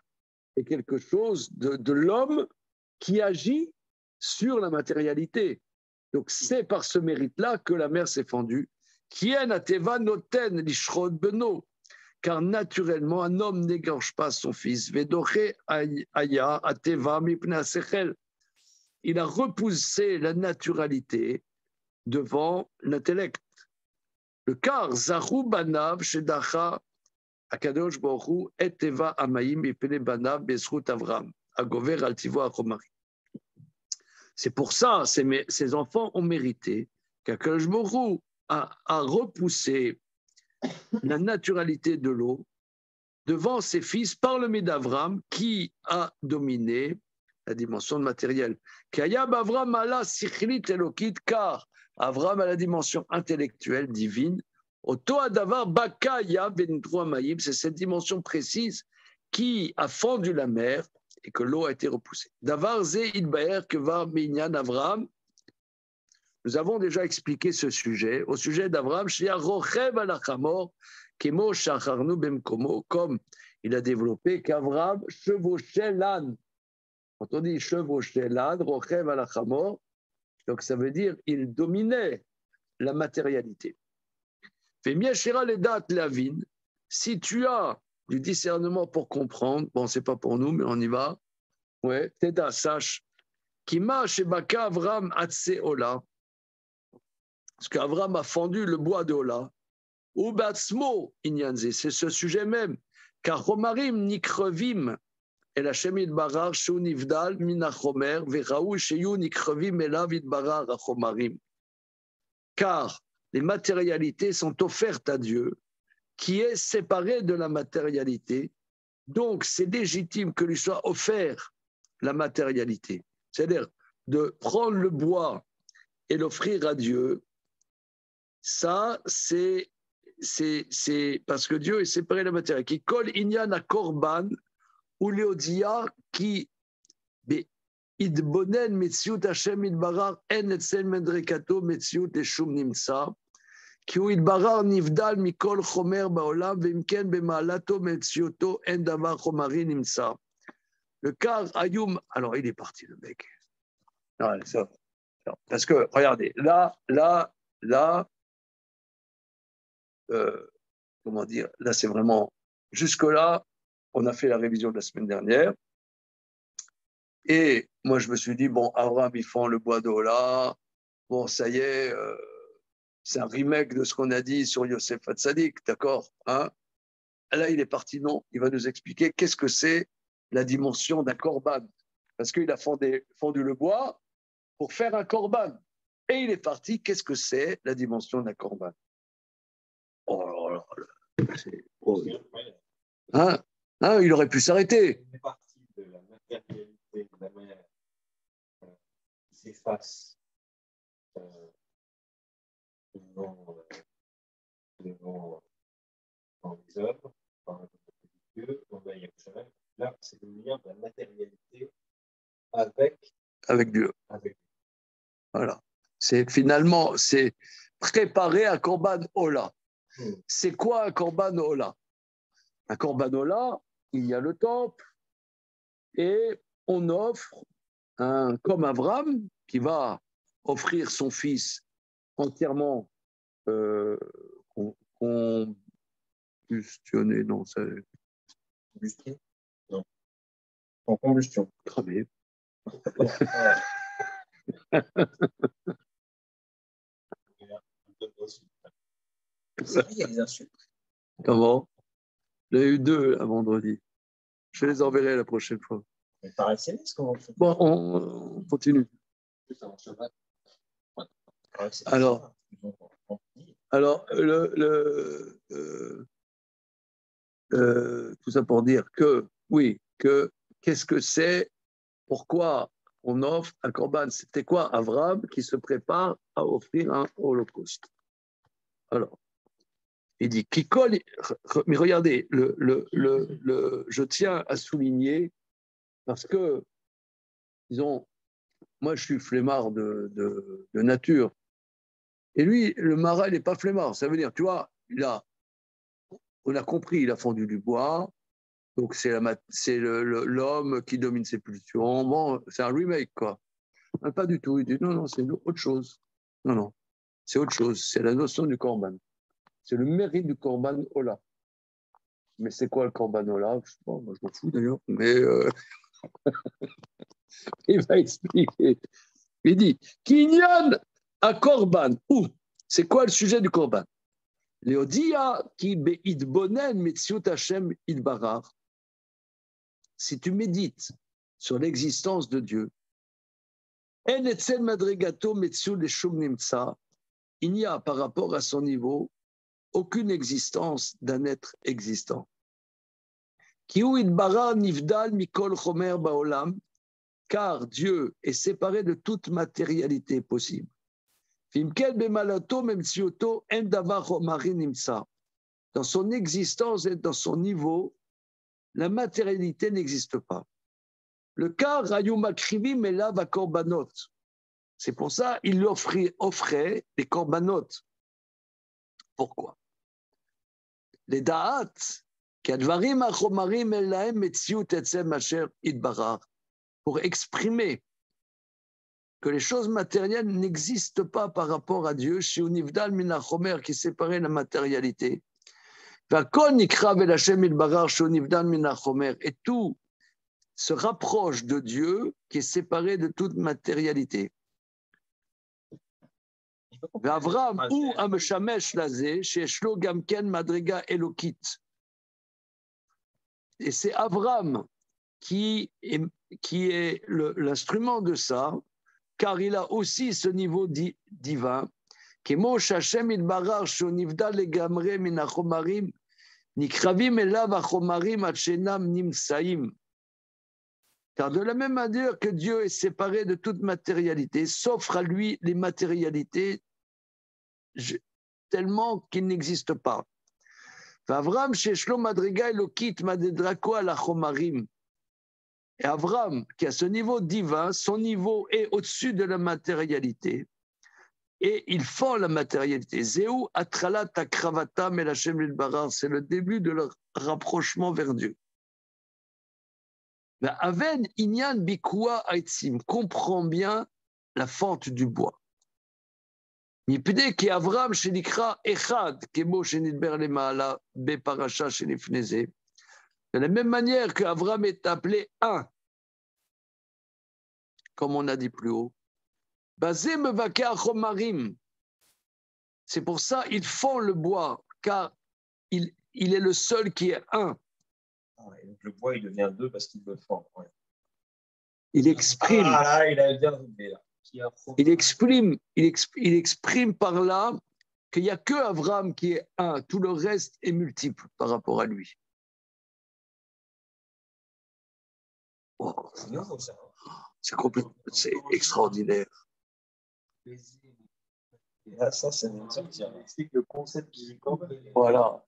est quelque chose de l'homme qui agit sur la matérialité. Donc c'est par ce mérite-là que la mer s'est fendue. Car naturellement, un homme n'égorge pas son fils. Il a repoussé la naturalité devant l'intellect. Le car Zahu Banav Shedacha Akadosh Baruch et Teva Amayim Ipene Banav Besrut Avram Agover Altivo Achomari. C'est pour ça ces enfants ont mérité qu'Akadosh Baruch a repoussé la naturalité de l'eau devant ses fils par le biais d'Avram qui a dominé la dimension matérielle. Car Avram a la dimension intellectuelle divine. C'est cette dimension précise qui a fendu la mer et que l'eau a été repoussée. Davar ze idbaer que var minyan Avram. Nous avons déjà expliqué ce sujet, au sujet d'Abraham, comme il a développé qu'Abraham chevauchait l'âne. Quand on dit chevauchait l'âne, rochev alachamor, donc ça veut dire il dominait la matérialité. Si tu as du discernement pour comprendre, bon, c'est pas pour nous, mais on y va, ouais, Teda, sache, Kima Shebaka Abraham Atse Ola, parce qu'Avram a fendu le bois de Ola, ou Batsmo Inyanze, c'est ce sujet même, car Chomarim Nikrevim, et la Shemid Barar, Shu Nivdal, Minachomer, Veraou, Sheyu Nikrevim, et la Vidbarar, Chomarim. Car les matérialités sont offertes à Dieu, qui est séparé de la matérialité, donc c'est légitime que lui soit offert la matérialité. C'est-à-dire de prendre le bois et l'offrir à Dieu. Ça, c'est parce que Dieu est séparé de la matière. Qui colle inyan à korban ou leodia qui idbonen metziut Hashem idbarar en etzel medrekato metziut leshum nimsa. כי הוא יתברר נבדל מכל חומר בעולם, ואם כן במעלתו מציאותו אין דבר חומרי נמצא. Le car Ayoum, alors il est parti le mec. Non, ça, non, parce que regardez, là, comment dire, là c'est vraiment, jusque-là, on a fait la révision de la semaine dernière, et moi je me suis dit, bon, Abraham, ils font le bois d'Ola, bon, ça y est, c'est un remake de ce qu'on a dit sur Yosef Hatzadik, d'accord, hein? Là, il est parti, non, il va nous expliquer qu'est-ce que c'est la dimension d'un korban, parce qu'il a fondu le bois pour faire un korban, et il est parti, qu'est-ce que c'est la dimension d'un korban? Oh là là, c'est horrible. Hein? Il aurait pu s'arrêter. On est parti de la matérialité de la mer qui s'efface devant les œuvres, par Dieu, on va y aller. Là, c'est le lien de la matérialité avec Dieu. Avec. Voilà. C'est finalement, c'est préparer un korban ola. C'est quoi un korban ola? Un korban ola, il y a le temple et on offre comme Abraham qui va offrir son fils entièrement combustionné, non, ça. Combustion? Non. En combustion. Cramé. C'est vrai, il y a des insultes. Comment? Il y a eu 2 à vendredi. Je les enverrai la prochaine fois. Mais par SMS, comment on fait? Bon, on continue. Alors, tout ça pour dire que, oui, qu'est-ce que c'est, pourquoi on offre un korban? C'était quoi Abraham qui se prépare à offrir un holocauste? Alors, il dit, mais regardez, je tiens à souligner, parce que, disons, moi je suis flemmard de nature, et lui, le marin, il n'est pas flemmard, ça veut dire, tu vois, on a compris, il a fondu du bois, donc c'est l'homme qui domine ses pulsions, bon, c'est un remake, quoi. Pas du tout, il dit, non, c'est autre chose. Non, c'est autre chose, c'est la notion du korban. C'est le mérite du korban ola. Mais c'est quoi le korban ola? Je sais pas, moi je m'en fous d'ailleurs, mais il va expliquer. Il dit, Kinyan a korban. Où? C'est quoi le sujet du korban? Léodia qui be'idbonen metziut Hashem idbarar. Si tu médites sur l'existence de Dieu, en etzel madrigato metziut leshum nimtsa, il n'y a par rapport à son niveau aucune existence d'un être existant. Kiou idbarar nivdal mikol chomer baolam, car Dieu est séparé de toute matérialité possible. Dans son existence et dans son niveau, la matérialité n'existe pas. Le cas Rayumakrivim et là va korbanot. C'est pour ça qu'il lui offrait des korbanot. Pourquoi? Les da'at, kadvarim achomarim elahem metziut etzem asher idbarar, pour exprimer que les choses matérielles n'existent pas par rapport à Dieu, chez Univdal Minachomer qui séparait la matérialité. Et tout se rapproche de Dieu qui est séparé de toute matérialité. Avram ou Amshamesh Lazé, chez Shlo Gamken Madriga Elokit. Et c'est Avram qui est l'instrument de ça, car il a aussi ce niveau divin. Car de la même manière que Dieu est séparé de toute matérialité, s'offre à lui les matérialités tellement qu'il n'existe pas. Avram, chez Shlo Madriga Elokit Madedrako ala Chomarim. Et Avram, qui a ce niveau divin, son niveau est au-dessus de la matérialité. Et il fend la matérialité. Zéou atralat akravata melachem lilbarar. C'est le début de leur rapprochement vers Dieu. Mais Aven inyan bikua aitzim comprend bien la fente du bois. Mipne ki Avram shenikra echad kemo shenidber lemaala beparasha shenifneze. De la même manière que Avram est appelé un, comme on a dit plus haut. Basé mevaka chomarim. C'est pour ça qu'il fend le bois, car il est le seul qui est un. Ah ouais, donc le bois, il devient deux parce qu'il le fend. Ouais. Il exprime. Ah là, il a bien relevé là. Il exprime par là qu'il n'y a que Avram qui est un, tout le reste est multiple par rapport à lui. Oh, c'est extraordinaire. Et là, ça vient de sortir. Explique le concept du corps. Voilà.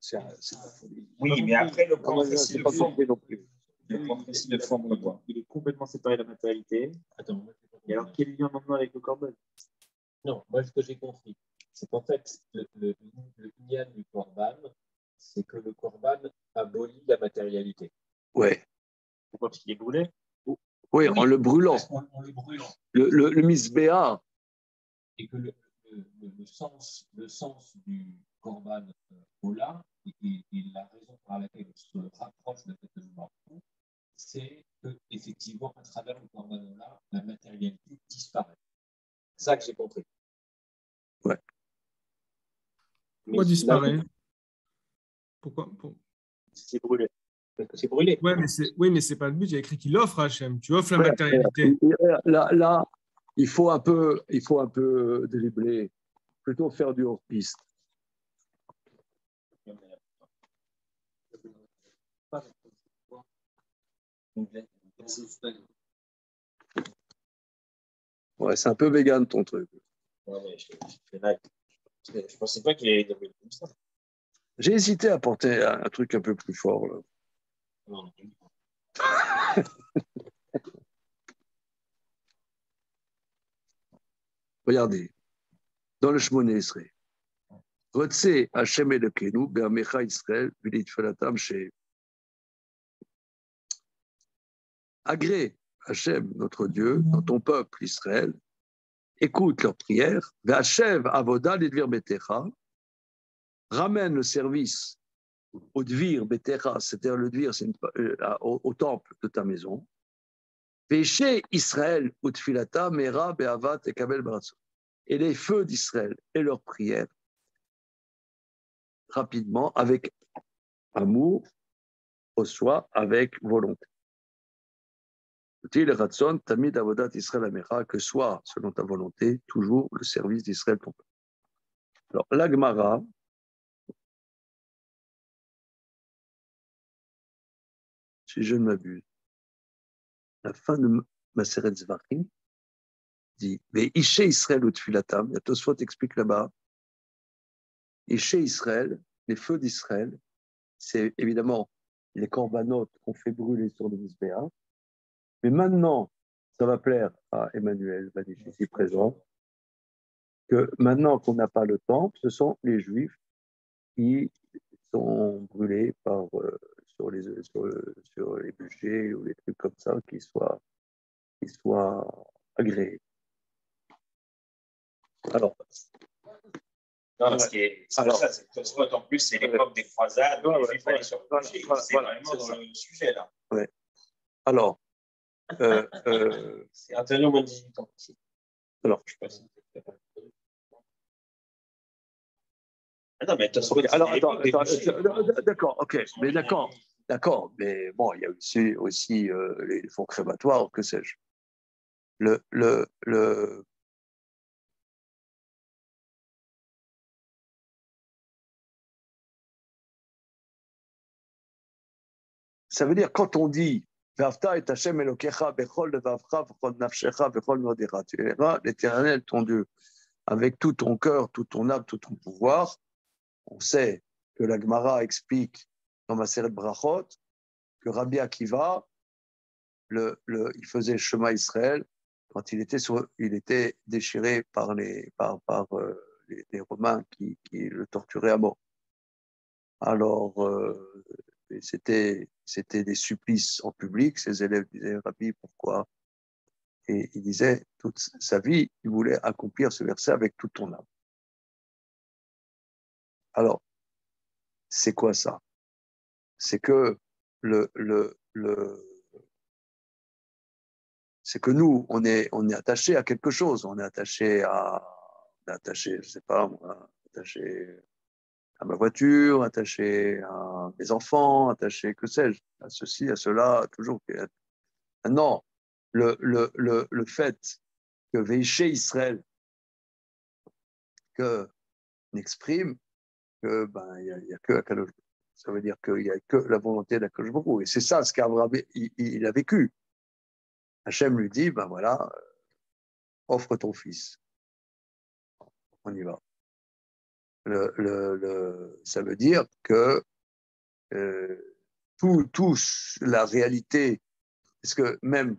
Oui, mais après, le point précis, c'est pas compris non plus. le point précis de forme le bois. Il est complètement séparé de la matérialité. Attends, Et alors, quel lien maintenant avec le corban? non, moi, ce que j'ai compris, c'est qu'en fait, le Inyan du Corban, c'est que le Corban abolit la matérialité. Ouais. Pourquoi? Parce qu'il est brûlé? Oui, en le brûlant. En le brûlant. Le misbéa. Et que le sens du Corban Ola, et la raison par laquelle on se rapproche de cette dimension, c'est qu'effectivement, à travers le Corban Ola, la matérialité disparaît. C'est ça que j'ai compris. Ouais. Pourquoi disparaît? Pourquoi? C'est brûlé. Parce que c'est brûlé. Oui, mais c'est pas le but. Il y a écrit qu'il offre à Hachem. Tu offres la matérialité. Là, il faut un peu dribbler, plutôt faire du hors-piste. Ouais, c'est un peu vegan ton truc. Ouais, mais je pensais pas qu'il allait développer comme ça. J'ai hésité à porter un truc un peu plus fort. Là. Non. Regardez, dans le Shmoné Esrei, Rotse Hashem Elokenu be'amecha Israël v'litfelatam she. Agrée Hashem, notre Dieu, dans ton peuple Israël, écoute leurs prières, ve'achev avoda lidvir betecha, ramène le service au dvir betecha, c'est-à-dire le dvir, c'est au temple de ta maison, ve'chez Israël utfilata mera be'avat et kabel baratzo. Et les feux d'Israël et leurs prières, rapidement, avec amour, reçoit avec volonté. Que soit, selon ta volonté, toujours le service d'Israël ton peuple. Alors, l'Agmara, si je ne m'abuse, la fin de Maseret Zvarim dit mais Ishe Israël ou Tfilatam, il y a Tosfot explique là-bas, Ishe Israël, les feux d'Israël, c'est évidemment les corbanotes qu'on fait brûler sur le Mizbeah. Mais maintenant, ça va plaire à Emmanuel Vanish ici présent, que maintenant qu'on n'a pas le temple, ce sont les Juifs qui sont brûlés sur les bûchers ou les trucs comme ça qui soient agréés. Alors, non, ce qui est ça, c'est que en plus, c'est l'époque des croisades, les Juifs allaient sur le bûcher. C'est vraiment dans le sujet, là. Ouais. Alors, c'est interdit au moins de 18 ans. Alors, je sais pas si non, mais alors, attends, d'accord, ok, mais d'accord, mais bon, il y a aussi les fonds crématoires, que sais-je. Ça veut dire, quand on dit V'avta et Hashem Elokecha bechol levavcha v'chol nafshecha v'chol modera, tu verras l'Éternel, ton Dieu, avec tout ton cœur, tout ton âme, tout ton pouvoir. On sait que la Gemara explique dans Maseret Brachot que Rabbi Akiva, il faisait Shema Israël quand il était déchiré par les Romains qui le torturaient à mort. Alors, c'était des supplices en public. Ses élèves disaient, Rabbi, pourquoi? Et il disait, toute sa vie, il voulait accomplir ce verset avec toute ton âme. Alors, c'est quoi ça? C'est que c'est que nous, on est attaché à quelque chose. On est attaché, je sais pas, attaché à ma voiture, attaché à mes enfants, attaché, que sais-je, à ceci, à cela, toujours. Non, le fait que Veïché Israël, que n'exprime que il y a que Akadosh. Ça veut dire qu'il n'y a que la volonté d'Akadosh Baruch Hu. Et c'est ça ce qu'Abraham il a vécu. Hachem lui dit, ben voilà, offre ton fils. On y va. Ça veut dire que tout la réalité, parce que même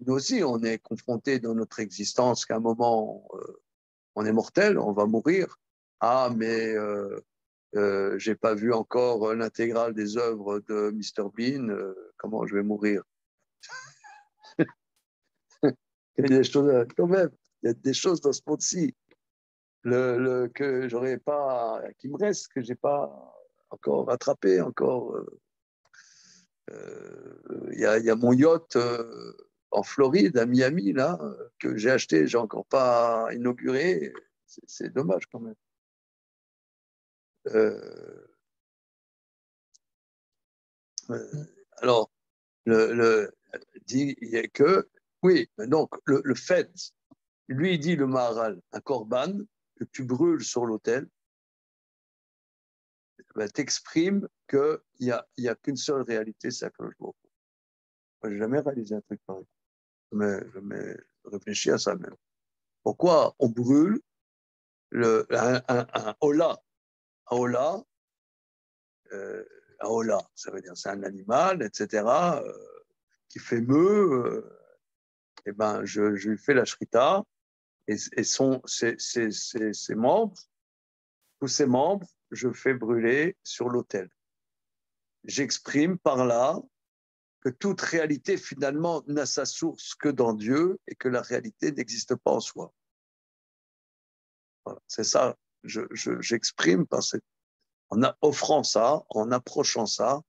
nous aussi, on est confrontés dans notre existence qu'à un moment, on est mortel, on va mourir. Ah, mais j'ai pas vu encore l'intégrale des œuvres de Mr Bean. Comment je vais mourir? Il y a des choses, quand même, il y a des choses dans ce monde-ci que j'aurais pas, qui me restent, que j'ai pas encore attrapé, encore. Il y a mon yacht en Floride, à Miami, là, que j'ai acheté, j'ai encore pas inauguré. C'est dommage quand même. Alors, dit que, oui, donc le fait, lui dit le Maharal, un korban que tu brûles sur l'autel, ben, t'exprime qu'il n'y a qu'une seule réalité, c'est Akadosh Baruch Hu. Moi, j'ai jamais réalisé un truc pareil. Jamais réfléchi à ça même. Pourquoi on brûle un hola? Un hola, ça veut dire c'est un animal, etc., qui fait meuh. Et ben, je lui fais la shrita et ses membres, tous ses membres, je fais brûler sur l'autel. J'exprime par là que toute réalité, finalement, n'a sa source que dans Dieu et que la réalité n'existe pas en soi. Voilà, c'est ça, j'exprime en offrant ça, en approchant ça,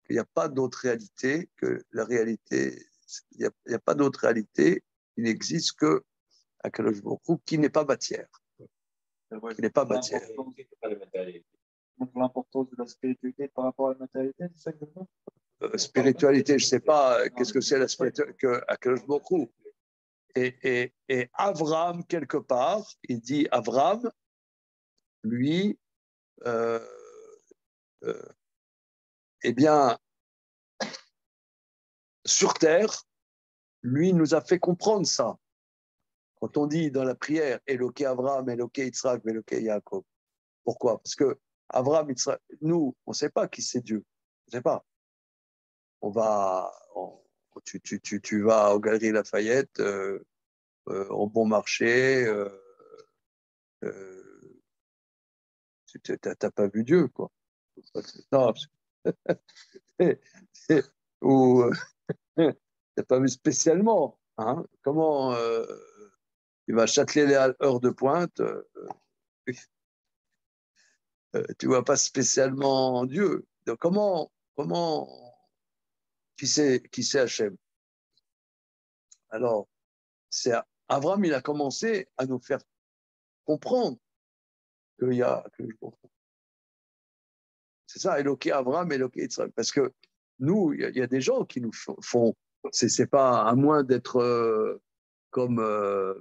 qu'il n'y a pas d'autre réalité que la réalité. Il n'y a pas d'autre réalité qui n'existe que Akadosh Baruch Hu, qui n'est pas matière. Qui n'est pas matière. Donc l'importance de la spiritualité par rapport à la matérialité, c'est ça exactement? Spiritualité, je ne sais pas qu'est-ce que c'est la spiritualité que Akadosh Baruch Hu. Et Avram, quelque part, il dit Avram, lui, eh bien, sur terre, lui nous a fait comprendre ça. Quand on dit dans la prière Eloké Avram, Eloké Yitzhak, Eloké Yaakov. Pourquoi? Parce que Avram, Yitzhak, nous, on ne sait pas qui c'est Dieu. On ne sait pas. Tu vas aux Galeries Lafayette, au Bon Marché, tu n'as pas vu Dieu, quoi. Non, ou tu n'as pas vu spécialement. Hein? Comment tu vas à Châtelet-Léal, heure de pointe, tu ne vois pas spécialement Dieu. Donc comment qui c'est Hachem? Alors, c'est Avram, il a commencé à nous faire comprendre qu'il y a que c'est ça, Eloké Avram, Eloké Yitzhak. Parce que nous, il y a des gens qui nous font. C'est pas à moins d'être comme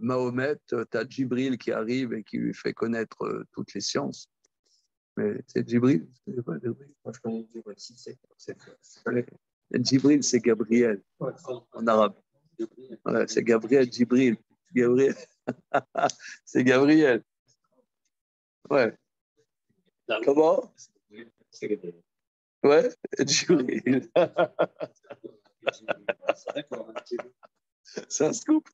Mahomet, tu as Djibril qui arrive et qui lui fait connaître toutes les sciences. Mais c'est Djibril. Moi, je connais Djibril. Djibril, c'est Gabriel en arabe. Voilà, c'est Gabriel Djibril. Gabriel. C'est Gabriel. Ouais. Comment? Ouais, Djibril. D'accord. C'est un scoop.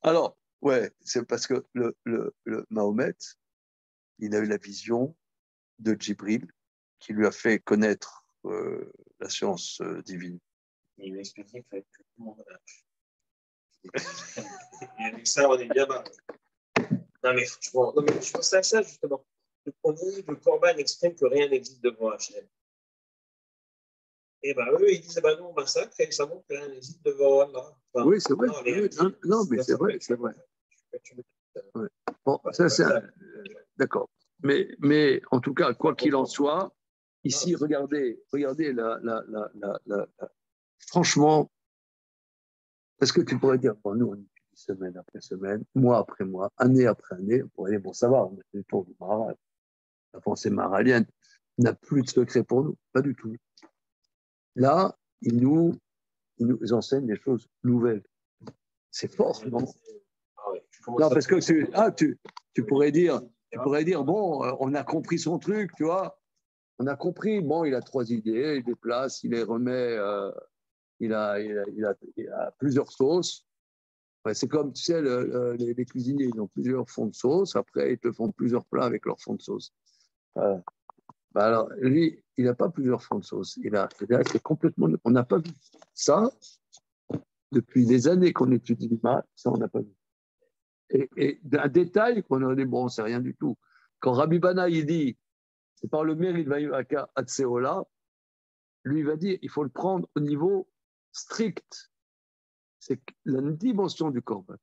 Alors, ouais, c'est parce que le Mahomet, il a eu la vision de Djibril qui lui a fait connaître la science divine. Il m'a expliqué qu'il fallait que tout le monde lâche. Et avec ça, on est bien bas. Non, mais franchement, non, mais je pense à ça, justement. On dit que le Corban exprime que rien n'existe devant Hachem. Et bien, eux, ils disent, nous, on massacre et ça montre que rien n'existe devant Allah. Enfin, Oui, c'est vrai. non, Non, mais c'est vrai, c'est vrai. Ouais. Bon, ça, c'est d'accord. Mais en tout cas, quoi qu'il en soit, ici, regardez franchement, est-ce que tu pourrais dire, bon, nous, on étudie semaine après semaine, mois après mois, année après année, on pourrait dire, bon, ça va, on a fait le tour du Maharal. La pensée maharalienne n'a plus de secret pour nous, pas du tout. Là, il nous enseigne des choses nouvelles. C'est fort, non? Non, parce que tu pourrais dire, bon, on a compris son truc, tu vois. On a compris, bon, il a 3 idées, il déplace, il les remet, il a plusieurs sauces. Ouais, c'est comme, tu sais, les cuisiniers, ils ont plusieurs fonds de sauce, après, ils te font plusieurs plats avec leur fond de sauce. Alors, lui, il n'a pas plusieurs fonds de sauce. C'est complètement. On n'a pas vu ça depuis des années qu'on étudie l'image, ça, on n'a pas vu. Et un détail qu'on a dit, bon, c'est rien du tout. Quand Rabbi Bana, il dit, c'est par le mérite de Atseola, lui, il va dire, il faut le prendre au niveau strict. C'est la dimension du corban.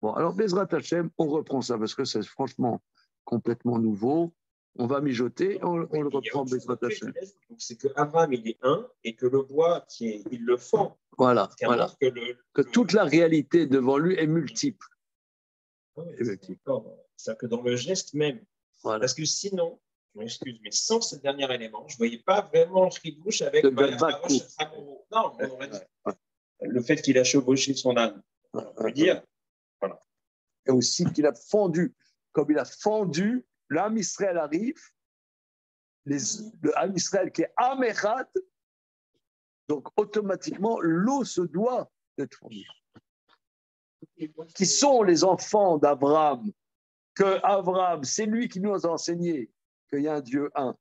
Bon, alors, Bezrat Hashem, on reprend ça parce que c'est franchement complètement nouveau. On va mijoter, on le reprend, Bezrat Hashem. C'est que Abraham, il est un, et que le bois, il le fend. Voilà. Que toute la réalité devant lui est multiple. C'est que dans le geste même. Voilà. Parce que sinon, je m'excuse, mais sans ce dernier élément, je ne voyais pas vraiment le chidouche avec non, on aurait dit. Le fait qu'il a chevauché son âne. On peut dire, voilà. Et aussi qu'il a fendu, comme il a fendu, l'âme Israël arrive, le âme Israël qui est Améchad, donc automatiquement, l'eau se doit d'être fondue. Qui sont les enfants d'Abraham, que Abraham, c'est lui qui nous a enseigné qu'il y a un Dieu un.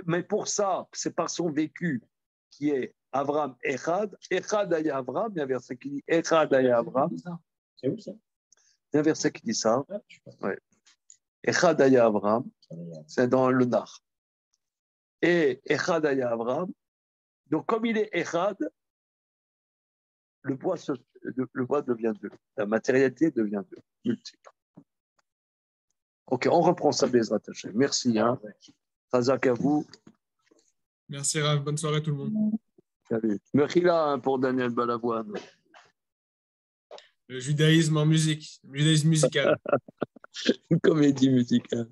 Mais pour ça, c'est par son vécu qui est Abraham Echad. Echad aya Abraham, il y a un verset qui dit Echad aya Abraham. C'est où ça? Il y a un verset qui dit ça. Ouais. Echad aya Abraham, c'est dans le Nar. Et Echad aya Abraham, donc comme il est Echad, le bois devient deux. La matérialité devient deux, multiple. Ok, on reprend ça, Bezrat Hashem. Merci. Razak à vous. Merci, Rav. Bonne soirée, tout le monde. Salut. Mechila pour Daniel Balavoine. Le judaïsme en musique, le judaïsme musical. Une comédie musicale.